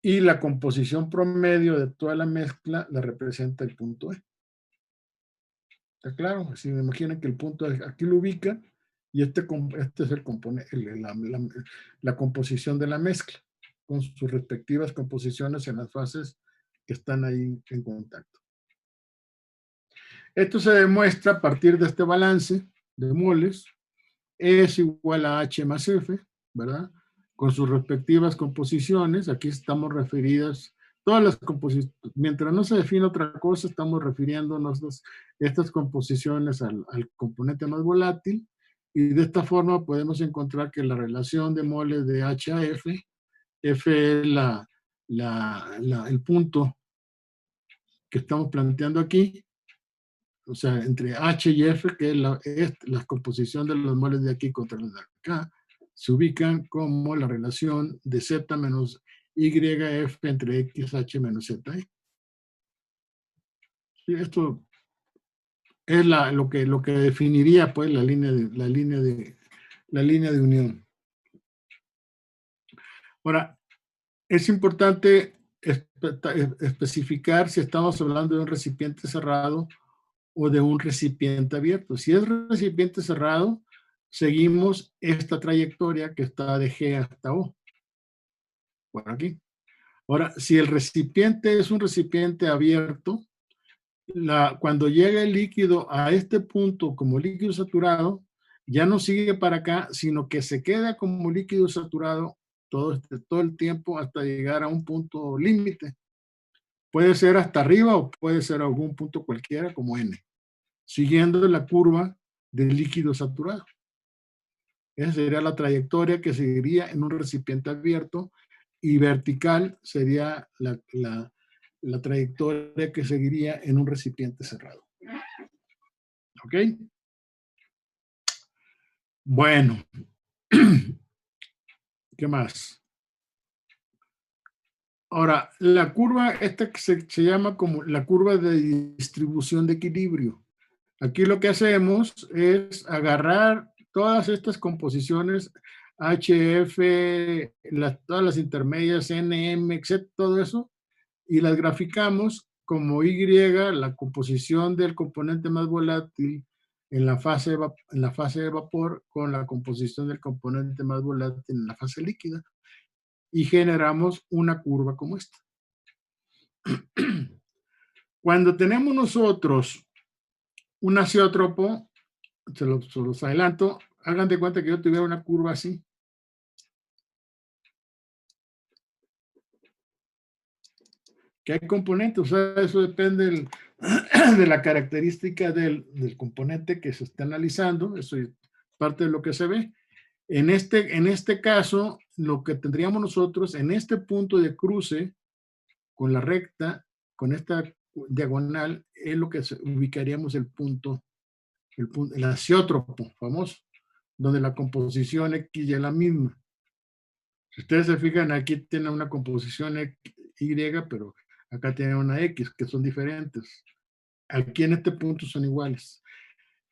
Y la composición promedio de toda la mezcla la representa el punto E. ¿Está claro? Si me imaginen que el punto aquí lo ubican y este es el componente, la composición de la mezcla con sus respectivas composiciones en las fases que están ahí en contacto. Esto se demuestra a partir de este balance de moles. E es igual a H más F, ¿verdad? Con sus respectivas composiciones. Aquí estamos referidas, todas las composiciones, mientras no se define otra cosa, estamos refiriéndonos a estas composiciones al componente más volátil, y de esta forma podemos encontrar que la relación de moles de H a F, F es el punto que estamos planteando aquí, o sea, entre H y F, que es la composición de los moles de aquí contra los de acá, se ubican como la relación de Z menos YF entre XH menos ZE. Y esto es lo que definiría pues la línea de unión. Ahora, es importante especificar si estamos hablando de un recipiente cerrado o de un recipiente abierto. Si es recipiente cerrado, seguimos esta trayectoria que está de G hasta O. Por aquí. Ahora, si el recipiente es un recipiente abierto, cuando llega el líquido a este punto como líquido saturado, ya no sigue para acá, sino que se queda como líquido saturado todo el tiempo hasta llegar a un punto límite. Puede ser hasta arriba o puede ser algún punto cualquiera como N, siguiendo la curva del líquido saturado. Esa sería la trayectoria que seguiría en un recipiente abierto, y vertical sería la trayectoria que seguiría en un recipiente cerrado. ¿Ok? Bueno. ¿Qué más? Ahora, la curva esta que se llama como la curva de distribución de equilibrio. Aquí lo que hacemos es agarrar todas estas composiciones HF, todas las intermedias, NM, etc., todo eso, y las graficamos como Y, la composición del componente más volátil en la fase de vapor, con la composición del componente más volátil en la fase líquida, y generamos una curva como esta. Cuando tenemos nosotros un azeótropo, se los adelanto, hagan de cuenta que yo tuviera una curva así. Que hay componentes, o sea, eso depende de la característica del componente que se está analizando, eso es parte de lo que se ve. En este caso, lo que tendríamos nosotros en este punto de cruce con la recta, con esta diagonal, es lo que ubicaríamos el azeótropo famoso, donde la composición X ya es la misma. Si ustedes se fijan, aquí tiene una composición Y, pero acá tiene una X, que son diferentes. Aquí en este punto son iguales.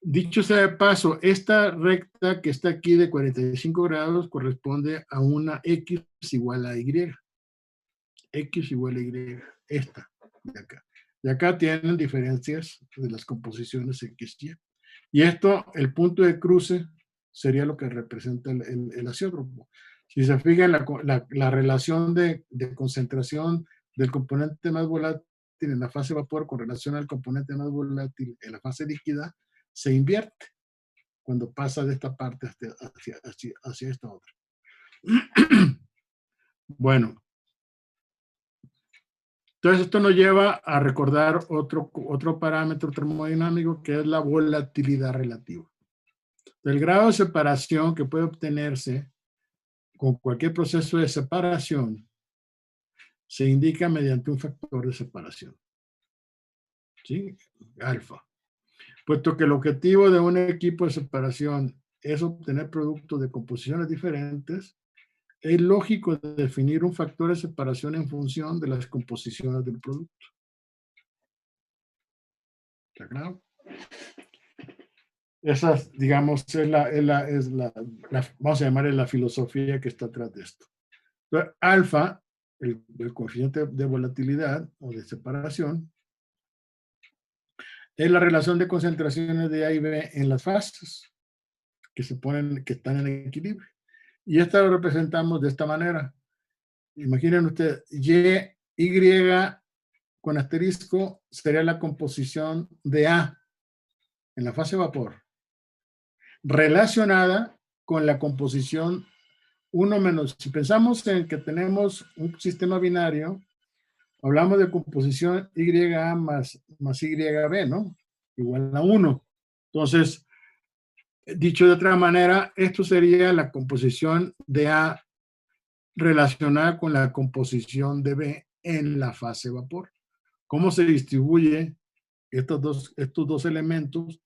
Dicho sea de paso, esta recta que está aquí de 45 grados corresponde a una X igual a Y. X igual a Y, esta de acá. Y acá tienen diferencias de las composiciones X, Y. Y esto, el punto de cruce, sería lo que representa el azeótropo. Si se fijan, la relación de concentración del componente más volátil en la fase vapor con relación al componente más volátil en la fase líquida, se invierte cuando pasa de esta parte hacia esta otra. Bueno, entonces esto nos lleva a recordar otro parámetro termodinámico que es la volatilidad relativa. El grado de separación que puede obtenerse con cualquier proceso de separación se indica mediante un factor de separación, ¿sí? Alfa. Puesto que el objetivo de un equipo de separación es obtener productos de composiciones diferentes, es lógico definir un factor de separación en función de las composiciones del producto. ¿Está claro? Esa, digamos, vamos a llamarle la filosofía que está atrás de esto. Entonces, alfa, el coeficiente de volatilidad o de separación, es la relación de concentraciones de A y B en las fases que están en equilibrio. Y esta lo representamos de esta manera. Imaginen ustedes, Y con asterisco sería la composición de A en la fase vapor, relacionada con la composición 1 menos. Si pensamos en que tenemos un sistema binario, hablamos de composición YA más YB, ¿no? Igual a 1. Entonces, dicho de otra manera, esto sería la composición de A relacionada con la composición de B en la fase vapor. ¿Cómo se distribuye estos dos elementos,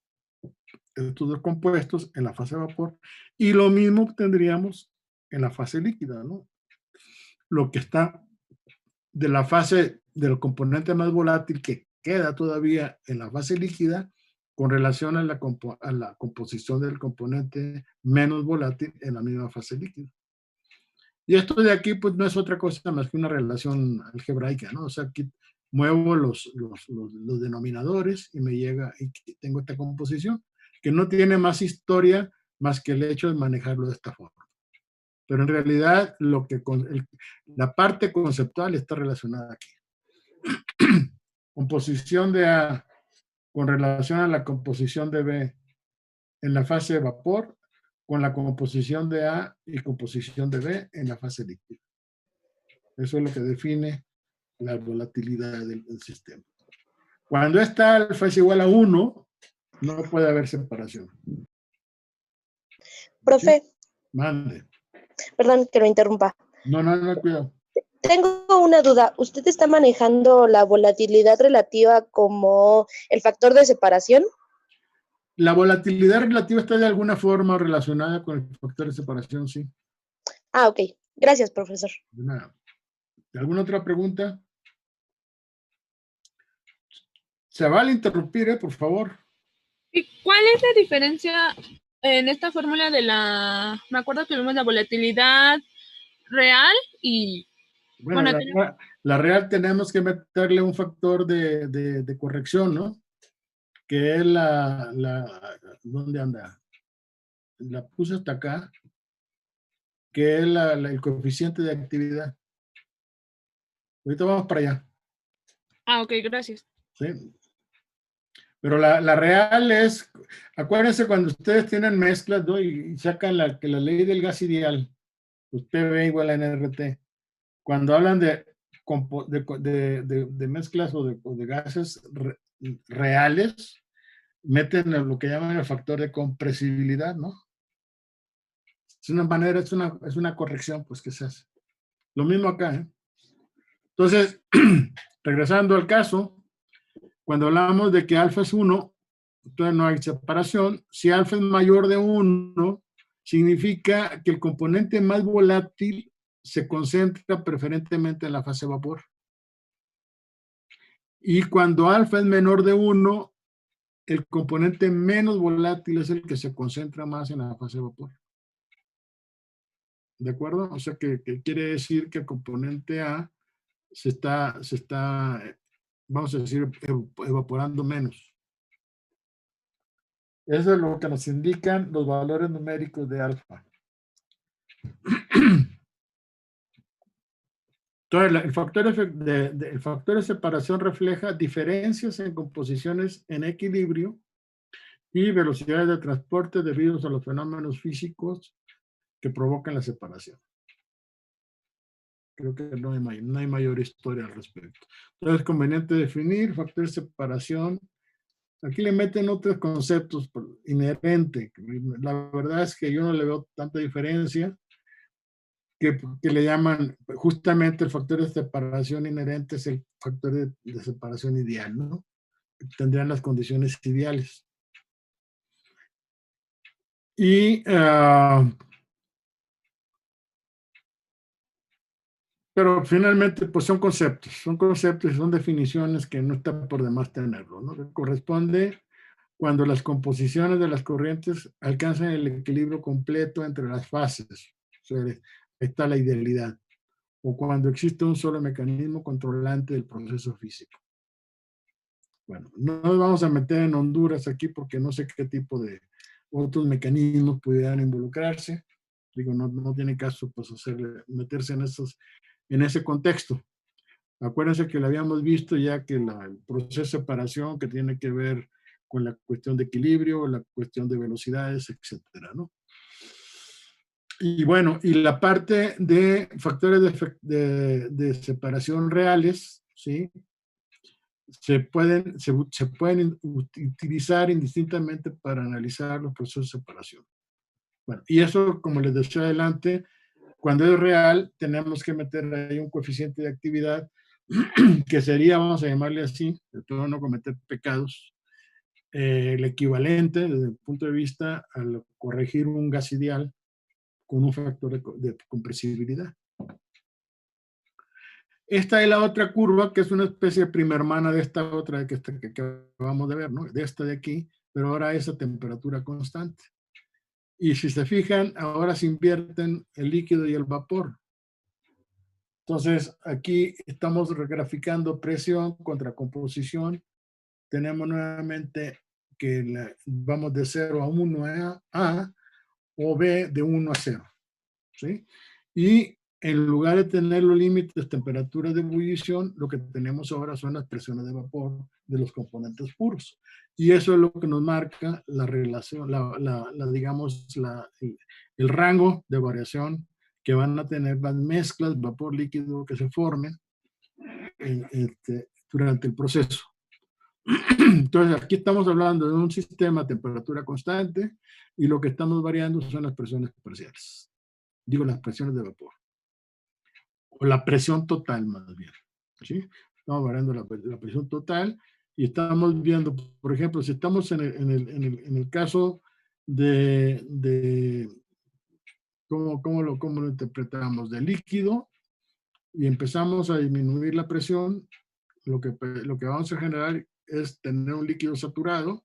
estos dos compuestos en la fase vapor? Y lo mismo obtendríamos en la fase líquida, ¿no? Lo que está de la fase del componente más volátil que queda todavía en la fase líquida con relación a la composición del componente menos volátil en la misma fase líquida. Y esto de aquí, pues, no es otra cosa más que una relación algebraica, ¿no? O sea, aquí muevo los denominadores y me llega, y tengo esta composición, que no tiene más historia más que el hecho de manejarlo de esta forma. Pero en realidad, la parte conceptual está relacionada aquí. Composición de A con relación a la composición de B en la fase de vapor, con la composición de A y composición de B en la fase líquida. Eso es lo que define la volatilidad del sistema. Cuando esta alfa es igual a 1, no puede haber separación. Profe. ¿Sí? Mande. Perdón que lo interrumpa. No, cuidado. Tengo una duda. ¿Usted está manejando la volatilidad relativa como el factor de separación? La volatilidad relativa está de alguna forma relacionada con el factor de separación, sí. Ah, ok. Gracias, profesor. De nada. ¿Alguna otra pregunta? Se vale interrumpir, por favor. ¿Y cuál es la diferencia en esta fórmula de me acuerdo que vimos la volatilidad real y... Bueno, la real tenemos que meterle un factor de corrección, ¿no? Que es ¿dónde anda? La puse hasta acá, que es el coeficiente de actividad. Ahorita vamos para allá. Ah, ok, gracias. ¿Sí? Pero la real es, acuérdense cuando ustedes tienen mezclas, ¿no? Y sacan la ley del gas ideal, pues PV igual a NRT. Cuando hablan de mezclas o de gases reales, meten lo que llaman el factor de compresibilidad, ¿no? Es una manera, es una corrección, pues, que se hace. Lo mismo acá, ¿eh? Entonces, regresando al caso, cuando hablamos de que alfa es 1, entonces no hay separación. Si alfa es mayor de 1, significa que el componente más volátil se concentra preferentemente en la fase vapor. Y cuando alfa es menor de 1, el componente menos volátil es el que se concentra más en la fase vapor. ¿De acuerdo? O sea, que quiere decir que el componente A se está vamos a decir, evaporando menos. Eso es lo que nos indican los valores numéricos de alfa. Entonces, el factor de separación refleja diferencias en composiciones en equilibrio y velocidades de transporte debido a los fenómenos físicos que provocan la separación. Creo que no hay mayor historia al respecto. Entonces, es conveniente definir factor de separación. Aquí le meten otros conceptos inherentes. La verdad es que yo no le veo tanta diferencia, que le llaman justamente el factor de separación inherente es el factor de separación ideal, ¿no? Tendrían las condiciones ideales. Y pero finalmente, pues son conceptos y son definiciones que no está por demás tenerlo, ¿no? Que corresponde cuando las composiciones de las corrientes alcanzan el equilibrio completo entre las fases. O sea, ahí está la idealidad. O cuando existe un solo mecanismo controlante del proceso físico. Bueno, no nos vamos a meter en Honduras aquí porque no sé qué tipo de otros mecanismos pudieran involucrarse. Digo, no tiene caso pues meterse en ese contexto. Acuérdense que lo habíamos visto ya que el proceso de separación que tiene que ver con la cuestión de equilibrio, la cuestión de velocidades, etcétera, ¿no? Y bueno, y la parte de factores de separación reales, ¿sí? Se pueden utilizar indistintamente para analizar los procesos de separación. Bueno, y eso, como les decía adelante, cuando es real, tenemos que meter ahí un coeficiente de actividad que sería, vamos a llamarle así, de todo no cometer pecados, el equivalente desde el punto de vista al corregir un gas ideal con un factor de compresibilidad. Esta es la otra curva, que es una especie de prima hermana de esta otra que acabamos de ver, ¿no? De esta de aquí, pero ahora es a temperatura constante. Y si se fijan, ahora se invierten el líquido y el vapor. Entonces, aquí estamos graficando presión contra composición. Tenemos nuevamente que vamos de 0 a 1 A o B de 1 a 0. ¿Sí? Y en lugar de tener los límites temperaturas de ebullición, lo que tenemos ahora son las presiones de vapor de los componentes puros. Y eso es lo que nos marca la relación, digamos, el rango de variación que van a tener las mezclas vapor líquido que se formen durante el proceso. Entonces, aquí estamos hablando de un sistema a temperatura constante y lo que estamos variando son las presiones parciales. Digo, las presiones de vapor. O la presión total, más bien. ¿Sí? Estamos variando la presión total y estamos viendo, por ejemplo, si estamos en el caso de ¿cómo lo interpretamos? De líquido y empezamos a disminuir la presión, lo que vamos a generar es tener un líquido saturado,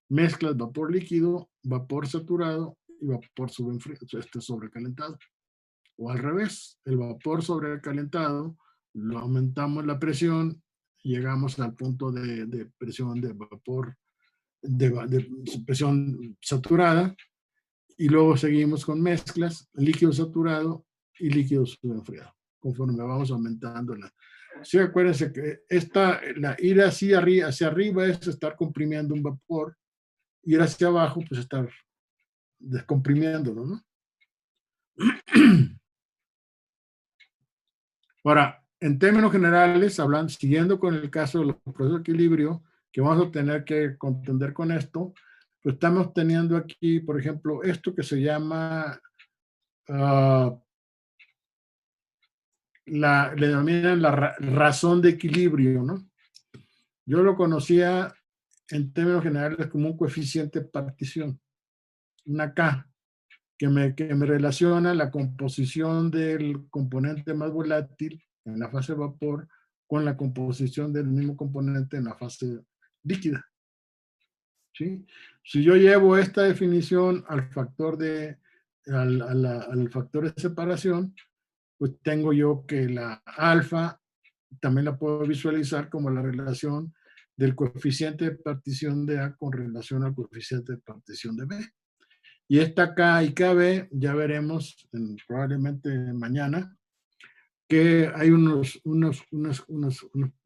mezclas vapor líquido, vapor saturado y vapor sobrecalentado. O al revés, el vapor sobrecalentado, lo aumentamos la presión, llegamos al punto de presión de vapor, de presión saturada, y luego seguimos con mezclas, líquido saturado y líquido subenfriado, conforme vamos aumentando la. Sí, acuérdense que ir hacia arriba es estar comprimiendo un vapor, ir hacia abajo, pues estar descomprimiéndolo, ¿no? Ahora, en términos generales, siguiendo con el caso de los procesos de equilibrio, que vamos a tener que contender con esto, pues estamos teniendo aquí, por ejemplo, esto que se llama, le denominan la razón de equilibrio, ¿no? Yo lo conocía en términos generales como un coeficiente de partición, una K, que me relaciona la composición del componente más volátil en la fase vapor con la composición del mismo componente en la fase líquida. ¿Sí? Si yo llevo esta definición al factor al factor de separación, pues tengo yo que la alfa también la puedo visualizar como la relación del coeficiente de partición de A con relación al coeficiente de partición de B. Y esta K y KB ya veremos probablemente mañana que hay unos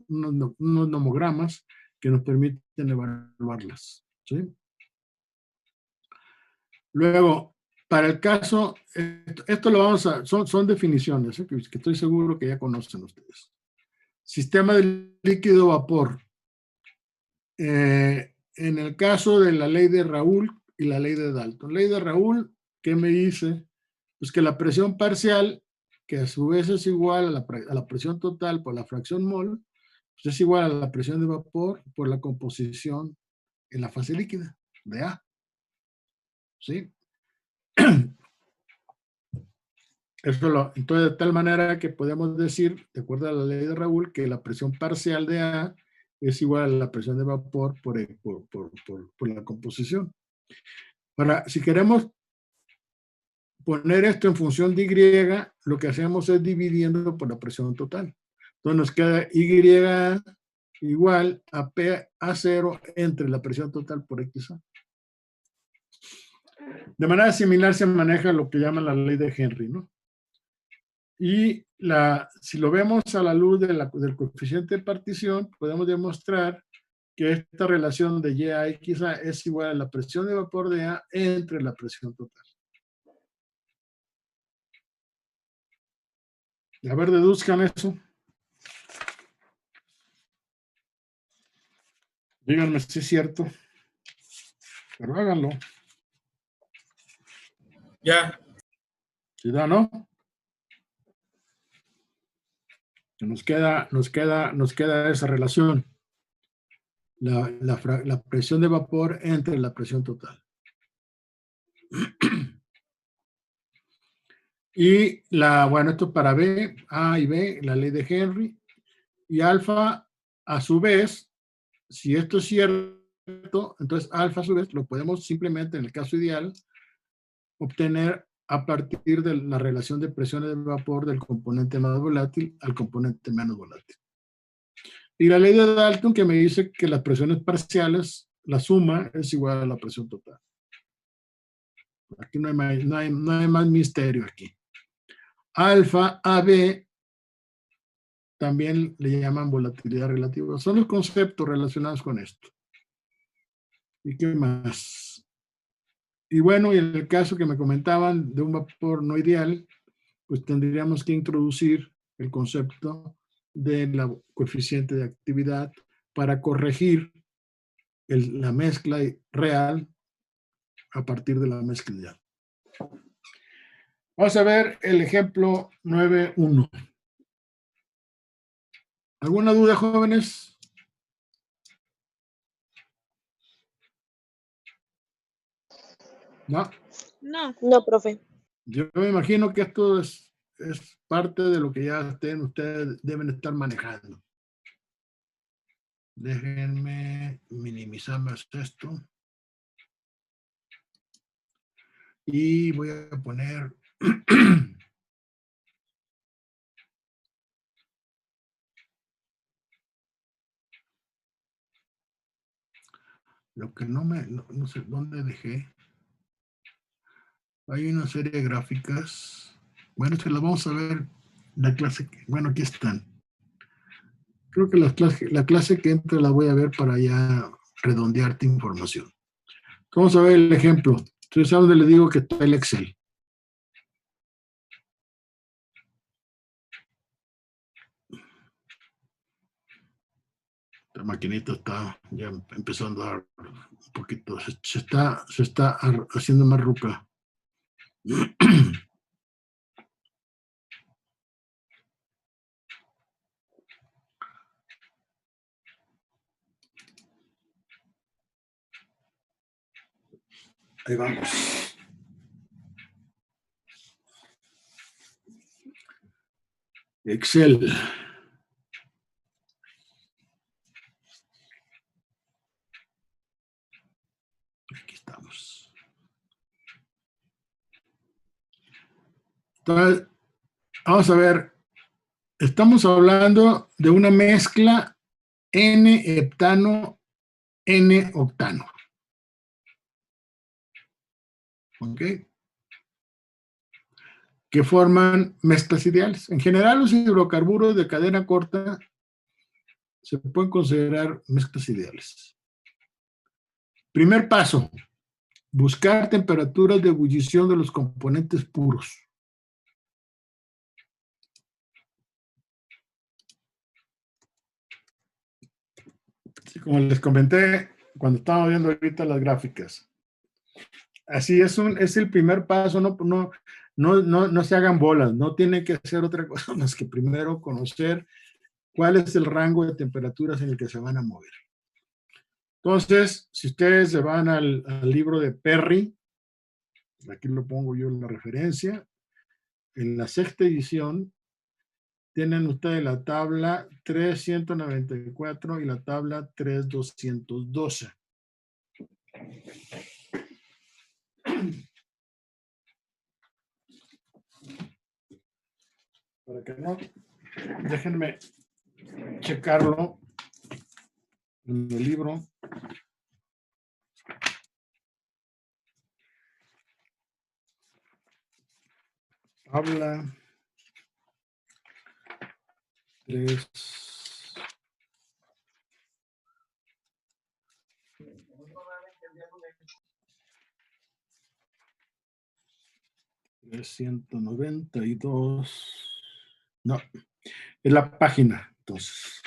nomogramas que nos permiten evaluarlas, ¿sí? Luego, para el caso, esto lo vamos a, son definiciones, que estoy seguro que ya conocen ustedes. Sistema de líquido vapor. En el caso de la ley de Raoult y la ley de Dalton. Ley de Raoult, ¿qué me dice? Pues que la presión parcial, que a su vez es igual a la presión total por la fracción mol, pues es igual a la presión de vapor por la composición en la fase líquida de A. ¿Sí? Entonces, de tal manera que podemos decir, de acuerdo a la ley de Raoult, que la presión parcial de A es igual a la presión de vapor por la composición. Ahora, si queremos poner esto en función de Y, lo que hacemos es dividiendo por la presión total. Entonces nos queda Y igual a P a 0 entre la presión total por XA. De manera similar se maneja lo que llaman la ley de Henry, ¿no? Y si lo vemos a la luz del coeficiente de partición, podemos demostrar que esta relación de Y a XA es igual a la presión de vapor de A entre la presión total. A ver, deduzcan eso. Díganme si es cierto. Pero háganlo. Ya. Si da, ¿no? Nos queda esa relación. La presión de vapor entre la presión total. Y bueno, esto para B, A y B, la ley de Henry. Y alfa, a su vez, si esto es cierto, entonces alfa a su vez lo podemos simplemente, en el caso ideal, obtener a partir de la relación de presiones de vapor del componente más volátil al componente menos volátil. Y la ley de Dalton que me dice que las presiones parciales, la suma es igual a la presión total. Aquí no hay más misterio aquí. Alfa AB también le llaman volatilidad relativa. Son los conceptos relacionados con esto. ¿Y qué más? Y bueno, y en el caso que me comentaban de un vapor no ideal, pues tendríamos que introducir el concepto de la coeficiente de actividad para corregir la mezcla real a partir de la mezcla ideal. Vamos a ver el ejemplo 9.1. ¿Alguna duda, jóvenes? ¿No? No. No, profe. Yo me imagino que esto es parte de lo que ya ustedes deben estar manejando. Déjenme minimizar más esto. Y voy a poner... Lo que no sé dónde dejé. Hay una serie de gráficas. Bueno, se las vamos a ver la clase. Bueno, aquí están. Creo que la clase que entra la voy a ver para ya redondearte información. Vamos a ver el ejemplo. Entonces, ¿a dónde le digo que está el Excel? La maquinita está ya empezando a dar un poquito. Se está haciendo más ruca. Ahí vamos. Excel. Aquí estamos. Entonces, vamos a ver estamos hablando de una mezcla N-heptano, N-octano. ¿Ok? Que forman mezclas ideales. En general, los hidrocarburos de cadena corta se pueden considerar mezclas ideales. Primer paso, buscar temperaturas de ebullición de los componentes puros. Sí, como les comenté cuando estábamos viendo ahorita las gráficas. Así es el primer paso, no se hagan bolas, no tienen que hacer otra cosa más que primero conocer cuál es el rango de temperaturas en el que se van a mover. Entonces, si ustedes se van al libro de Perry, aquí lo pongo yo en la referencia, en la 6ª edición, tienen ustedes la tabla 394 y la tabla 3212. Para que no, déjenme checarlo en el libro. Habla 3. $392. No, es la página, entonces.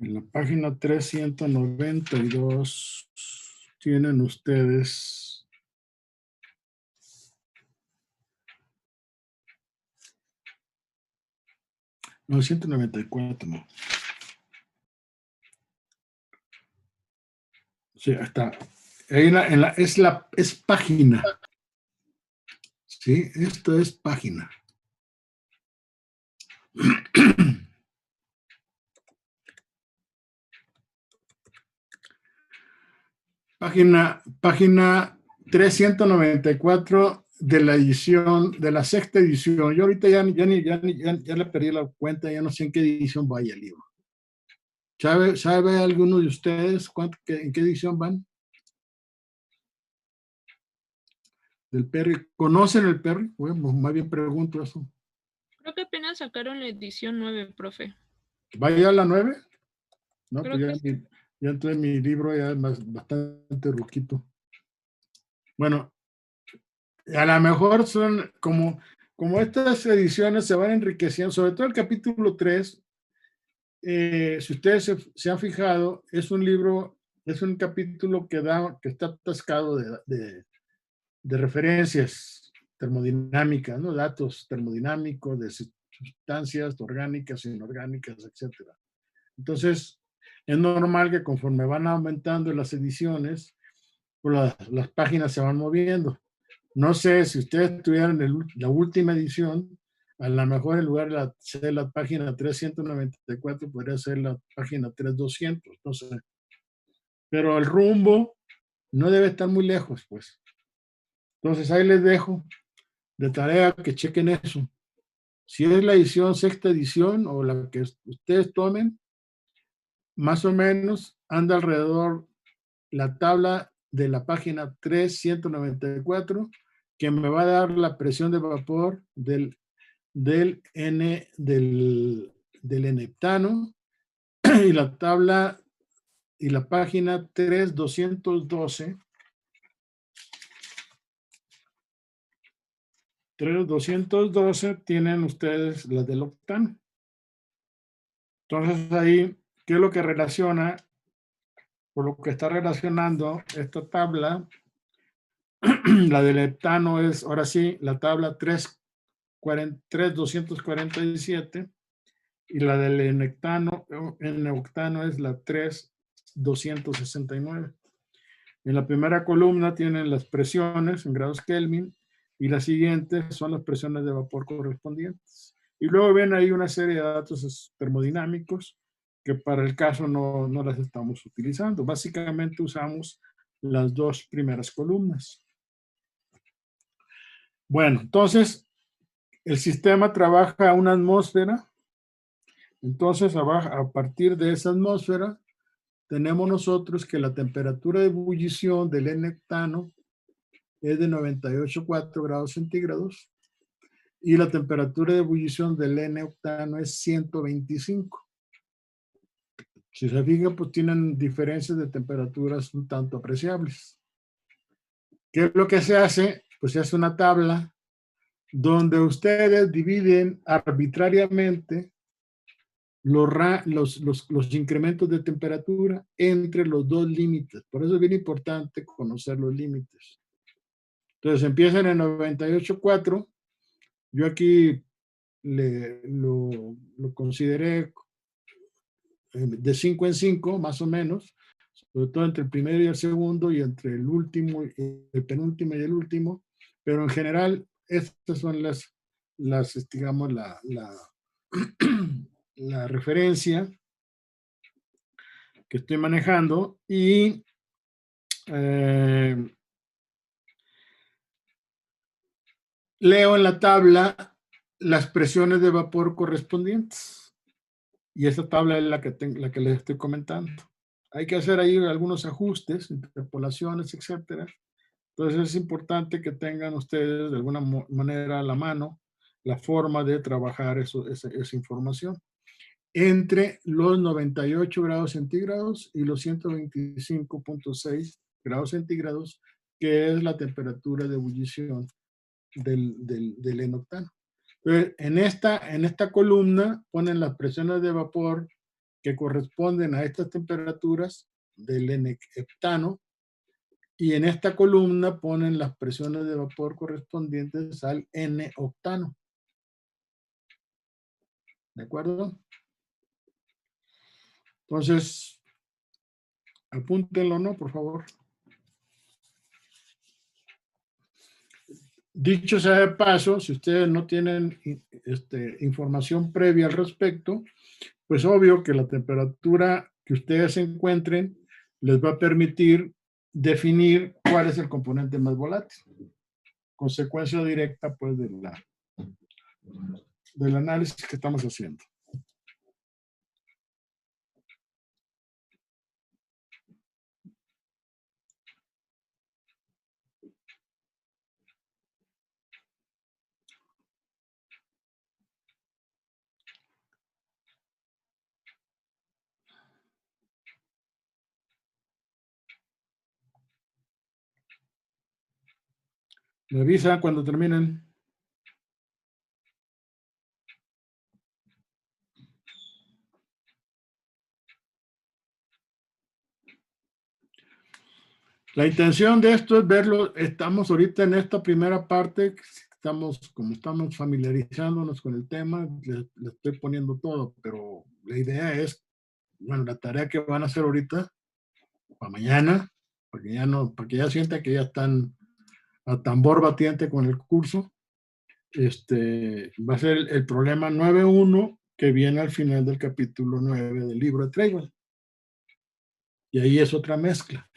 En la página 392 tienen ustedes no, 194, no. Sí, está. Ahí es página. Sí, esto es página. Página 394 de la edición, de la 6ª edición. Yo ahorita ya le perdí la cuenta, ya no sé en qué edición vaya el libro. ¿Sabe alguno de ustedes en qué edición van? Del Perry. ¿Conocen el Perry? Bueno, más bien pregunto eso. Creo que apenas sacaron la edición 9, profe. ¿Vaya a la 9? No, Creo pues que ya entonces mi libro ya es bastante ruquito. Bueno, a lo mejor son como estas ediciones se van enriqueciendo, sobre todo el capítulo 3, si ustedes se han fijado, es un libro, es un capítulo que está atascado de referencias termodinámicas, ¿no? Datos termodinámicos de sustancias orgánicas, inorgánicas, etc. Entonces, es normal que conforme van aumentando las ediciones, pues las páginas se van moviendo. No sé si ustedes tuvieran la última edición, a lo mejor en lugar de ser la página 394, podría ser la página 3200, no sé. Pero el rumbo no debe estar muy lejos, pues. Entonces ahí les dejo de tarea que chequen eso. Si es la edición, 6ª edición o la que ustedes tomen, más o menos anda alrededor la tabla de la página 394, que me va a dar la presión de vapor del N-heptano, y la tabla y la página 3212. 3212 tienen ustedes las del octano. Entonces ahí, ¿qué es lo que relaciona? Por lo que está relacionando esta tabla, la del heptano es, ahora sí, la tabla 3247, y la del N-octano es la 3269. En la primera columna tienen las presiones en grados Kelvin, y las siguientes son las presiones de vapor correspondientes. Y luego ven ahí una serie de datos termodinámicos, que para el caso no las estamos utilizando. Básicamente usamos las dos primeras columnas. Bueno, entonces el sistema trabaja a una atmósfera. Entonces, a partir de esa atmósfera, tenemos nosotros que la temperatura de ebullición del N-octano es de 98,4 grados centígrados y la temperatura de ebullición del N-octano es 125. Si se fijan, pues tienen diferencias de temperaturas un tanto apreciables. ¿Qué es lo que se hace? Pues se hace una tabla donde ustedes dividen arbitrariamente los incrementos de temperatura entre los dos límites. Por eso es bien importante conocer los límites. Entonces empiezan en 98,4. Yo aquí lo consideré de 5 en 5, más o menos, sobre todo entre el primero y el segundo, y entre el último, el penúltimo y el último, pero en general estas son digamos, la referencia que estoy manejando, y leo en la tabla las presiones de vapor correspondientes, y esa tabla es la que les estoy comentando. Hay que hacer ahí algunos ajustes, interpolaciones, etcétera. Entonces es importante que tengan ustedes de alguna manera a la mano la forma de trabajar esa información entre los 98 grados centígrados y los 125,6 grados centígrados, que es la temperatura de ebullición del N-octano. En esta columna ponen las presiones de vapor que corresponden a estas temperaturas del N-heptano, y en esta columna ponen las presiones de vapor correspondientes al N-octano. ¿De acuerdo? Entonces, apúntenlo, ¿no? Por favor. Dicho sea de paso, si ustedes no tienen información previa al respecto, pues obvio que la temperatura que ustedes encuentren les va a permitir definir cuál es el componente más volátil. Consecuencia directa, pues, del análisis que estamos haciendo. Me avisa cuando terminen. La intención de esto es verlo. Estamos ahorita en esta primera parte, como estamos familiarizándonos con el tema, le estoy poniendo todo, pero la idea es, bueno, la tarea que van a hacer ahorita, para mañana, para que ya sientan que ya están a tambor batiente con el curso, va a ser el problema 9.1 que viene al final del capítulo 9 del libro de Treibel. Y ahí es otra mezcla.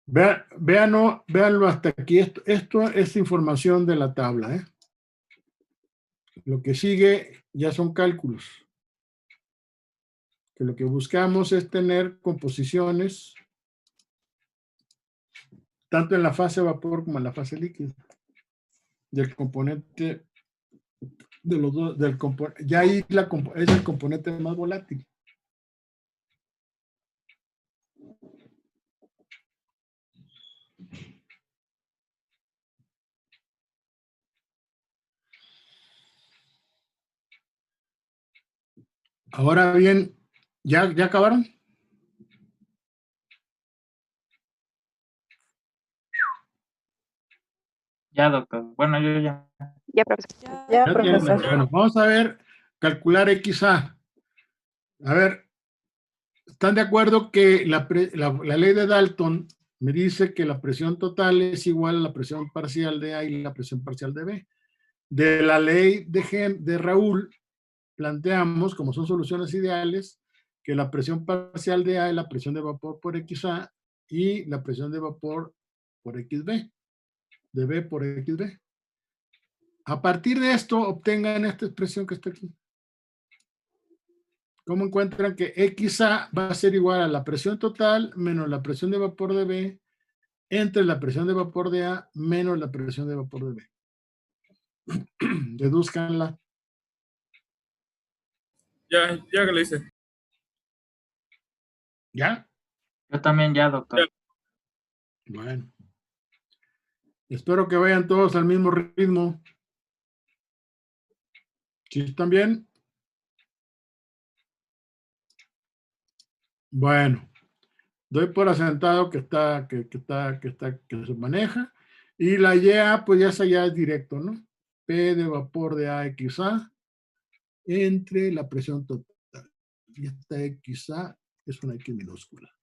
Véanlo hasta aquí. Esto es información de la tabla, ¿eh? Lo que sigue ya son cálculos. Que lo que buscamos es tener composiciones tanto en la fase vapor como en la fase líquida del componente de los dos, ya ahí es el componente más volátil. Ahora bien, ¿ya acabaron? Ya, doctor. Bueno, yo ya. Ya, profesor. Ya, profesor. Bueno, vamos a ver, calcular XA. A ver, ¿están de acuerdo que la ley de Dalton me dice que la presión total es igual a la presión parcial de A y la presión parcial de B. De la ley de Raúl, planteamos, como son soluciones ideales, que la presión parcial de A es la presión de vapor por XA y la presión de vapor por XB, de B por XB. A partir de esto, obtengan esta expresión que está aquí. ¿Cómo encuentran que XA va a ser igual a la presión total menos la presión de vapor de B entre la presión de vapor de A menos la presión de vapor de B? Dedúzcanla. Ya que lo hice. ¿Ya? Yo también ya, doctor. Bueno. Espero que vayan todos al mismo ritmo. ¿Sí están bien? Bueno. Doy por asentado que se maneja. Y la YA, pues ya es directo, ¿no? P de vapor de AXA entre la presión total. Y esta XA es una X minúscula.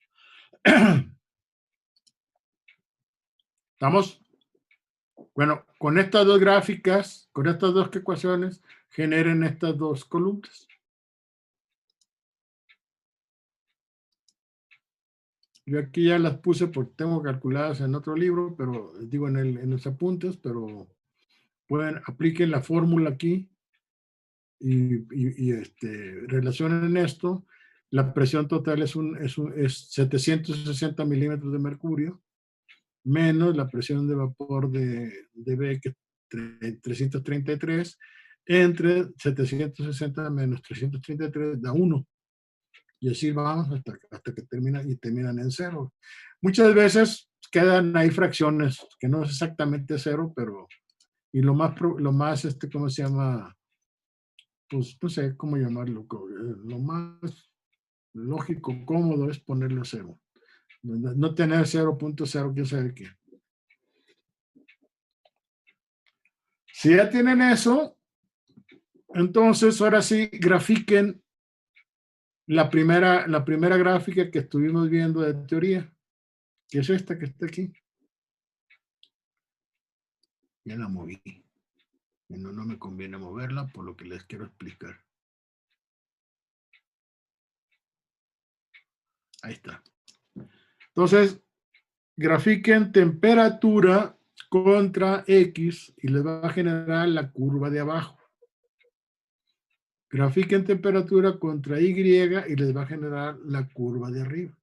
¿Estamos? Bueno, con estas dos gráficas, con estas dos ecuaciones, generen estas dos columnas. Yo aquí ya las puse porque tengo calculadas en otro libro, pero digo en los apuntes, pero apliquen la fórmula aquí y relacionen esto. La presión total es 760 milímetros de mercurio, menos la presión de vapor de B, que es 333, entre 760 menos 333 da 1. Y así vamos hasta que terminan en cero. Muchas veces quedan ahí fracciones que no es exactamente cero, pero y lo más ¿cómo se llama? Pues no sé cómo llamarlo. Lo más lógico, cómodo es ponerle cero. No tener 0.0, quién sabe qué. Si ya tienen eso, entonces ahora sí grafiquen la primera gráfica que estuvimos viendo de teoría, que es esta que está aquí. Ya la moví. Y no me conviene moverla por lo que les quiero explicar. Ahí está. Entonces, grafiquen temperatura contra X y les va a generar la curva de abajo. Grafiquen temperatura contra Y y les va a generar la curva de arriba.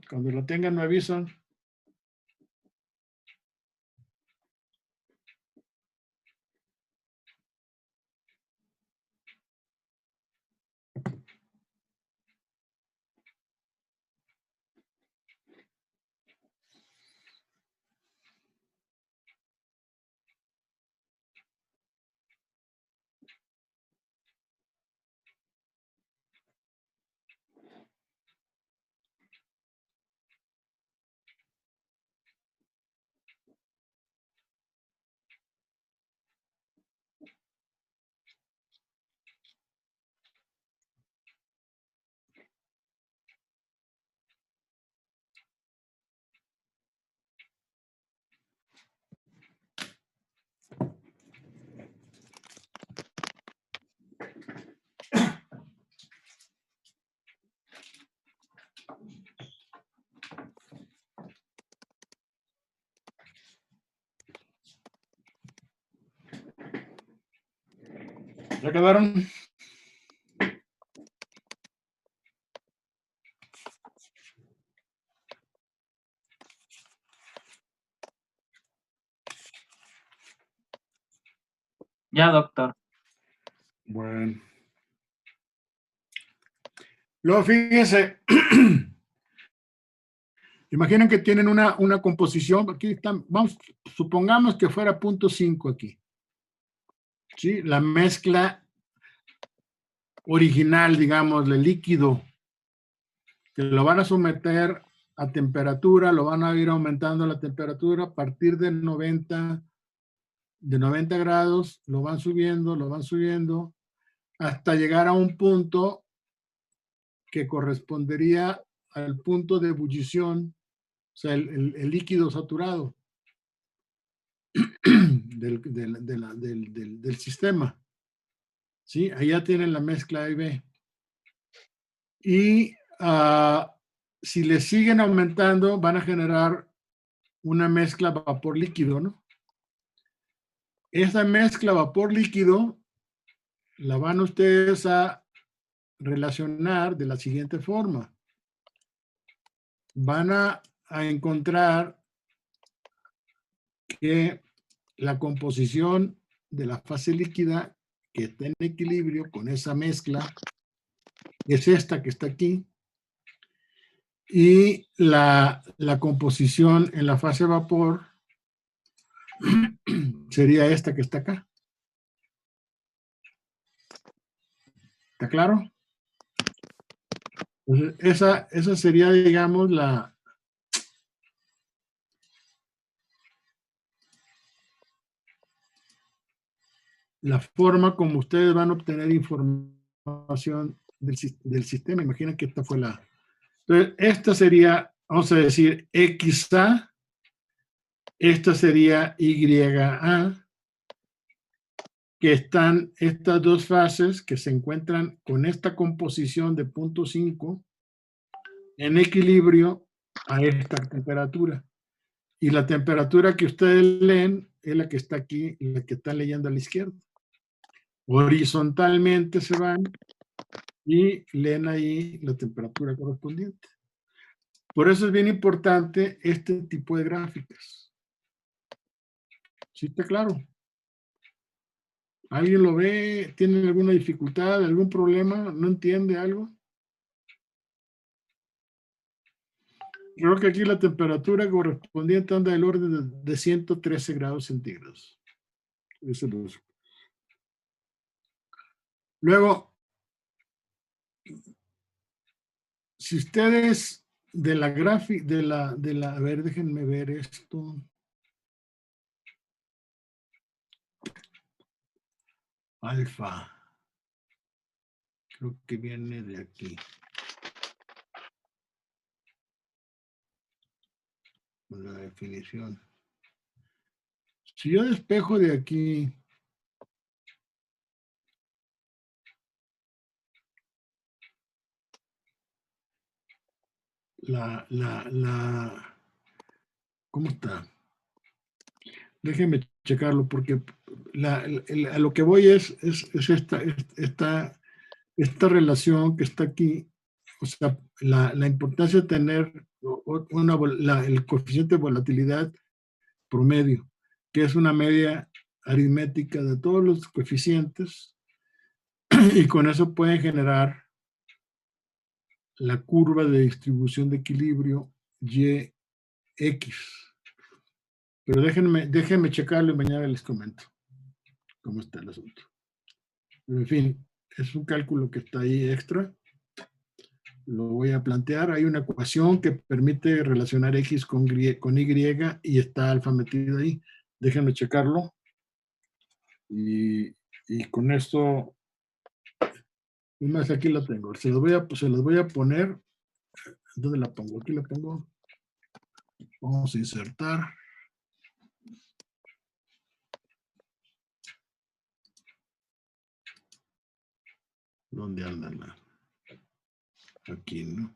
Cuando lo tengan me avisan. ¿Ya quedaron? Ya, doctor. Bueno. Luego fíjense. Imaginen que tienen una composición. Aquí están. Supongamos que fuera 0.5 aquí. ¿Sí? La mezcla original, digamos, del líquido, que lo van a someter a temperatura, lo van a ir aumentando la temperatura a partir de 90 grados, lo van subiendo, hasta llegar a un punto que correspondería al punto de ebullición, o sea, el líquido saturado del sistema. ¿Sí? Allá tienen la mezcla A y B. Y si le siguen aumentando, van a generar una mezcla vapor líquido, ¿no? Esa mezcla vapor líquido la van ustedes a relacionar de la siguiente forma. Van a encontrar que la composición de la fase líquida que está en equilibrio con esa mezcla es esta que está aquí, y la composición en la fase vapor sería esta que está acá. ¿Está claro? Entonces, esa sería, digamos, la forma como ustedes van a obtener información del sistema. Imaginen que esta fue la... Entonces, esta sería, vamos a decir, XA, esta sería YA, que están estas dos fases que se encuentran con esta composición de 0.5 en equilibrio a esta temperatura. Y la temperatura que ustedes leen es la que está aquí, la que están leyendo a la izquierda. Horizontalmente se van y leen ahí la temperatura correspondiente. Por eso es bien importante este tipo de gráficas. ¿Sí está claro? ¿Alguien lo ve? ¿Tiene alguna dificultad, algún problema? ¿No entiende algo? Creo que aquí la temperatura correspondiente anda del orden de 113 grados centígrados. Eso lo uso. Luego, si ustedes de la gráfica, a ver, déjenme ver esto. Alfa. Creo que viene de aquí. La definición. Si yo despejo de aquí ¿cómo está? Déjenme checarlo porque a lo que voy es esta relación que está aquí, o sea, la importancia de tener el coeficiente de volatilidad promedio, que es una media aritmética de todos los coeficientes, y con eso pueden generar la curva de distribución de equilibrio YX. Pero déjenme checarlo y mañana les comento cómo está el asunto. Pero en fin, es un cálculo que está ahí extra. Lo voy a plantear. Hay una ecuación que permite relacionar X con Y y está alfa metido ahí. Déjenme checarlo. Y con esto, más aquí la tengo. Se los voy a poner. ¿Dónde la pongo? Aquí la pongo. Vamos a insertar. ¿Dónde andan? Aquí, ¿no?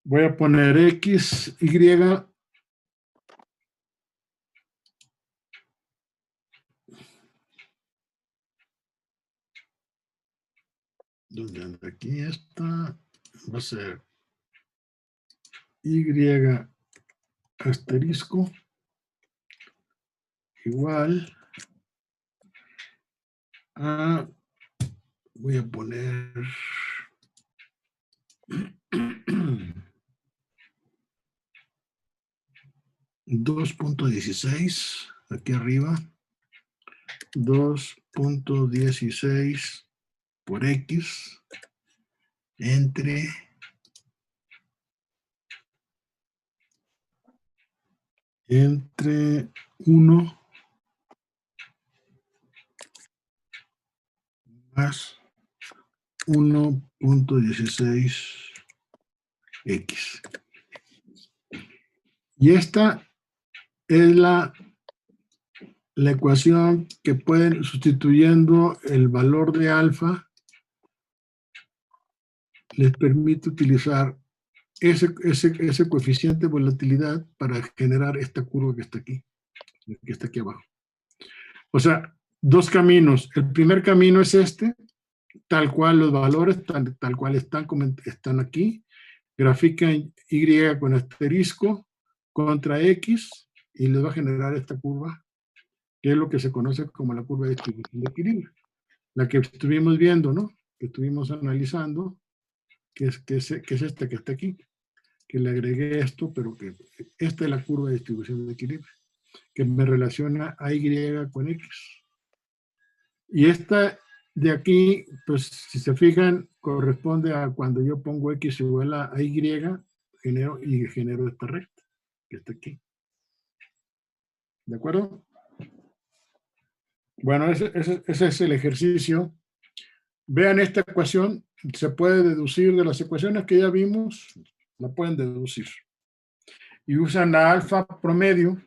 Voy a poner X, Y. ¿Dónde anda? Aquí está. Va a ser Y asterisco igual a, voy a poner 2.16 aquí arriba, 2.16 por X entre 1 más 1.16x. Y esta es la ecuación que pueden, sustituyendo el valor de alfa, les permite utilizar ese coeficiente de volatilidad para generar esta curva que está aquí abajo. O sea, dos caminos. El primer camino es este, tal cual los valores, tal cual están aquí. Grafican Y con asterisco contra X y les va a generar esta curva, que es lo que se conoce como la curva de distribución de equilibrio. La que estuvimos viendo, ¿no? Que estuvimos analizando, que es esta que está aquí. Que le agregué esto, pero que esta es la curva de distribución de equilibrio, que me relaciona a Y con X. Y esta de aquí, pues si se fijan, corresponde a cuando yo pongo X igual a Y, genero esta recta, que está aquí. ¿De acuerdo? Bueno, ese es el ejercicio. Vean esta ecuación, se puede deducir de las ecuaciones que ya vimos, la pueden deducir. Y usan la alfa promedio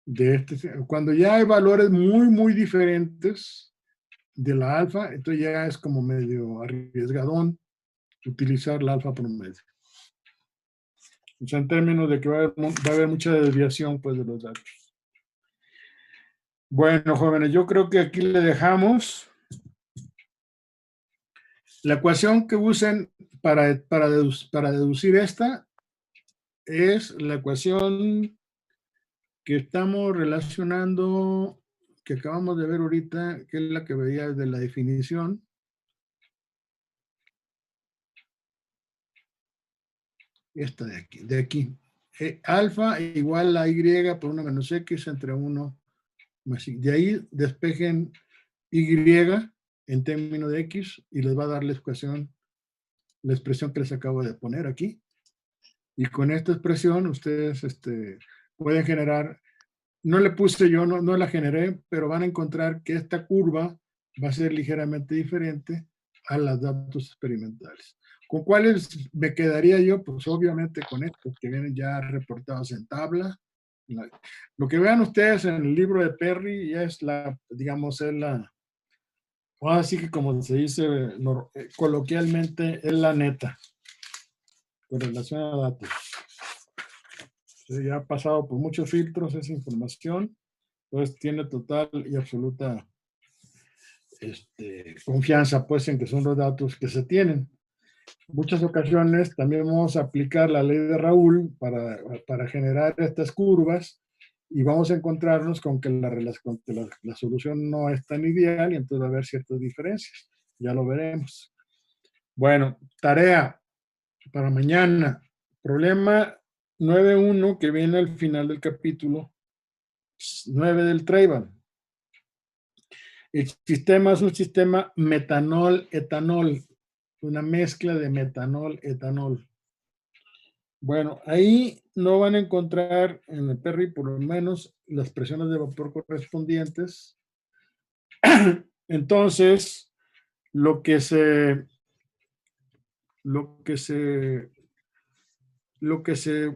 de cuando ya hay valores muy diferentes de la alfa, entonces ya es como medio arriesgadón utilizar la alfa promedio. O sea, en términos de que va a haber mucha desviación pues de los datos. Bueno, jóvenes, yo creo que aquí le dejamos. La ecuación que usen para deducir esta es la ecuación que estamos relacionando, que acabamos de ver ahorita, que es la que veía de la definición. Esta de aquí. Alfa igual a Y por 1 menos X entre 1 más Y. De ahí despejen Y en términos de X y les va a dar la expresión que les acabo de poner aquí. Y con esta expresión ustedes pueden generar, no le puse yo, no la generé, pero van a encontrar que esta curva va a ser ligeramente diferente a los datos experimentales. ¿Con cuáles me quedaría yo? Pues obviamente con estos que vienen ya reportados en tabla. Lo que vean ustedes en el libro de Perry ya es digamos, así que como se dice coloquialmente, es la neta con relación a datos. Ya ha pasado por muchos filtros esa información, entonces tiene total y absoluta confianza pues en que son los datos que se tienen. En muchas ocasiones también vamos a aplicar la ley de Raoul para generar estas curvas y vamos a encontrarnos con que la solución no es tan ideal y entonces va a haber ciertas diferencias. Ya lo veremos. Bueno, tarea para mañana. Problema 9.1 que viene al final del capítulo 9 del Treiban. El sistema es un sistema metanol-etanol, una mezcla de metanol-etanol. Bueno, ahí no van a encontrar en el Perry por lo menos las presiones de vapor correspondientes. Entonces, lo que se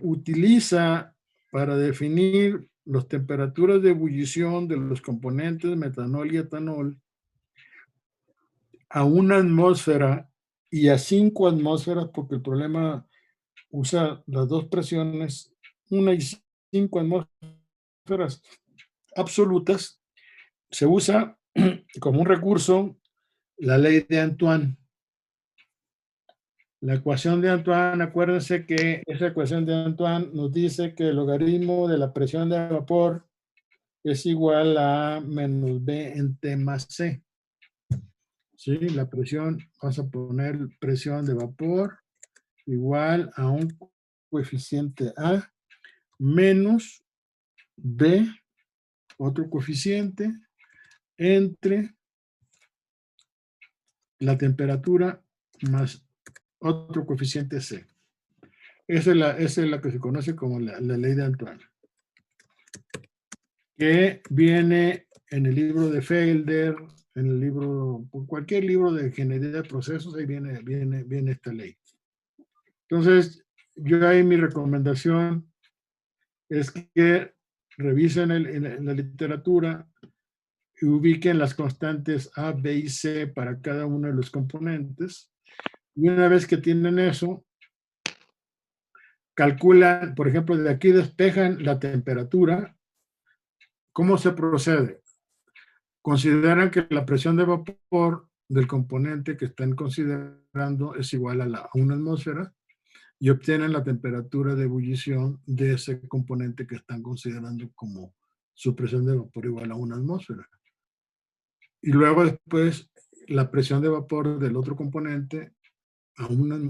utiliza para definir las temperaturas de ebullición de los componentes metanol y etanol a 1 atmósfera y a 5 atmósferas, porque el problema usa las dos presiones, 1 y 5 atmósferas absolutas, se usa como un recurso la ley de Antoine. La ecuación de Antoine, acuérdense que esa ecuación de Antoine nos dice que el logaritmo de la presión de vapor es igual a menos B en T más C. ¿Sí? La presión, vamos a poner presión de vapor igual a un coeficiente A menos B, otro coeficiente, entre la temperatura más otro coeficiente C. Esa es la que se conoce como la ley de Antoine, que viene en el libro de Felder, en el libro, por cualquier libro de ingeniería de procesos, ahí viene esta ley. Entonces, yo ahí mi recomendación es que revisen en la literatura y ubiquen las constantes A, B y C para cada uno de los componentes. Y una vez que tienen eso, calculan, por ejemplo, de aquí despejan la temperatura. ¿Cómo se procede? Consideran que la presión de vapor del componente que están considerando es igual a 1 atmósfera y obtienen la temperatura de ebullición de ese componente que están considerando como su presión de vapor igual a 1 atmósfera. Y luego después la presión de vapor del otro componente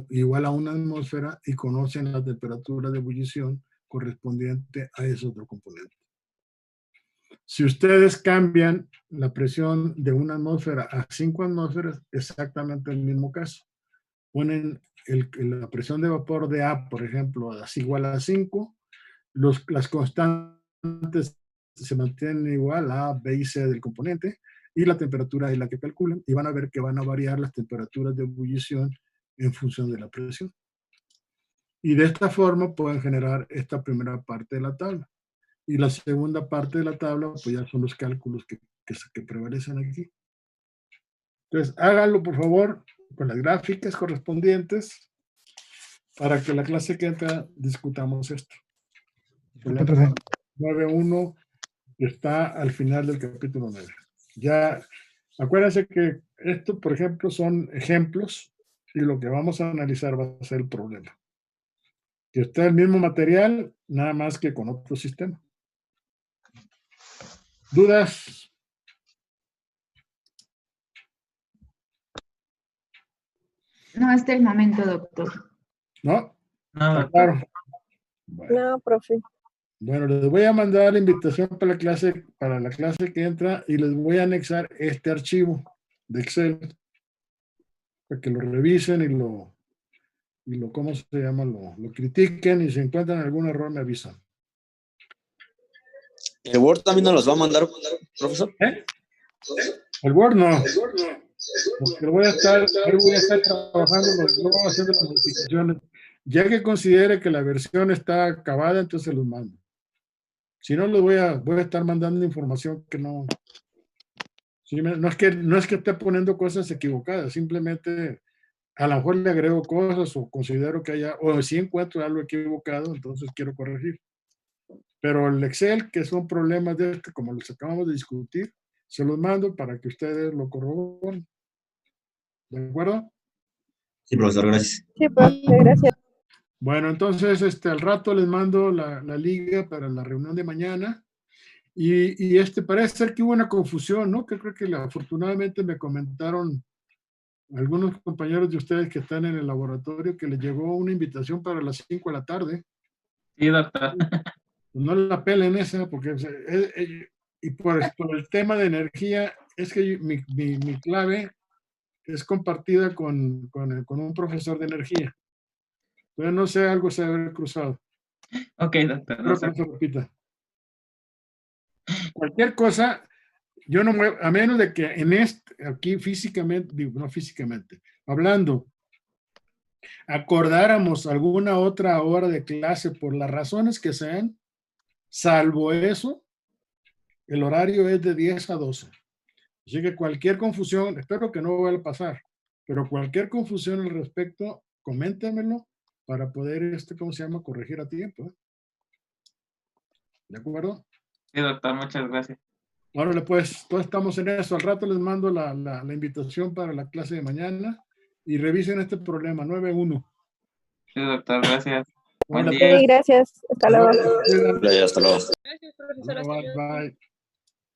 igual a 1 atmósfera y conocen la temperatura de ebullición correspondiente a ese otro componente. Si ustedes cambian la presión de 1 atmósfera a 5 atmósferas, exactamente el mismo caso. Ponen la presión de vapor de A, por ejemplo, es igual a 5, las constantes se mantienen igual a B y C del componente, y la temperatura es la que calculan, y van a ver que van a variar las temperaturas de ebullición en función de la presión. Y de esta forma pueden generar esta primera parte de la tabla. Y la segunda parte de la tabla, pues ya son los cálculos que prevalecen aquí. Entonces, háganlo, por favor, con las gráficas correspondientes para que la clase que entra discutamos esto. 9.1 está al final del capítulo 9. Ya, acuérdense que esto, por ejemplo, son ejemplos y lo que vamos a analizar va a ser el problema. Que está el mismo material, nada más que con otro sistema. ¿Dudas? No, hasta el momento, doctor. ¿No? No, ¿Está doctor. claro? Bueno. No, profe. Bueno, les voy a mandar la invitación para la clase que entra y les voy a anexar este archivo de Excel para que lo revisen y lo ¿cómo se llama? Lo critiquen y si encuentran algún error me avisan. ¿El Word también nos los va a mandar, profesor? El Word no. Porque voy a estar trabajando, luego haciendo las modificaciones. Ya que considere que la versión está acabada, entonces los mando. Si no, voy a estar mandando información que no... Sí, no es que esté poniendo cosas equivocadas, simplemente a lo mejor le agrego cosas o considero que haya, o si encuentro algo equivocado, entonces quiero corregir. Pero el Excel, que son problemas de este, como los acabamos de discutir, se los mando para que ustedes lo corroboren. ¿De acuerdo? Sí, profesor, gracias. Sí, profe, gracias. Bueno, entonces al rato les mando la liga para la reunión de mañana. Y parece ser que hubo una confusión, ¿no? Que creo que afortunadamente me comentaron algunos compañeros de ustedes que están en el laboratorio que les llegó una invitación para las 5 de la tarde. Sí, doctor. No la pelen esa, porque y por el tema de energía, es que mi clave es compartida con un profesor de energía. Pero no sé, algo se debe haber cruzado. Ok, doctor. Espero que no se repita. Cualquier cosa, yo no muevo, a menos de que aquí físicamente, digo, no físicamente, hablando, acordáramos alguna otra hora de clase por las razones que sean, salvo eso, el horario es de 10 a 12. Así que cualquier confusión, espero que no vuelva a pasar, pero cualquier confusión al respecto, coméntenmelo para poder, ¿cómo se llama? Corregir a tiempo. ¿De acuerdo? Sí, doctor, muchas gracias. Ahora pues, todos estamos en eso. Al rato les mando la invitación para la clase de mañana y revisen este problema, 9.1. Sí, doctor, gracias. Buen Ahora, día. Sí, gracias. Hasta luego. Hasta luego. Gracias, profesora. Bye.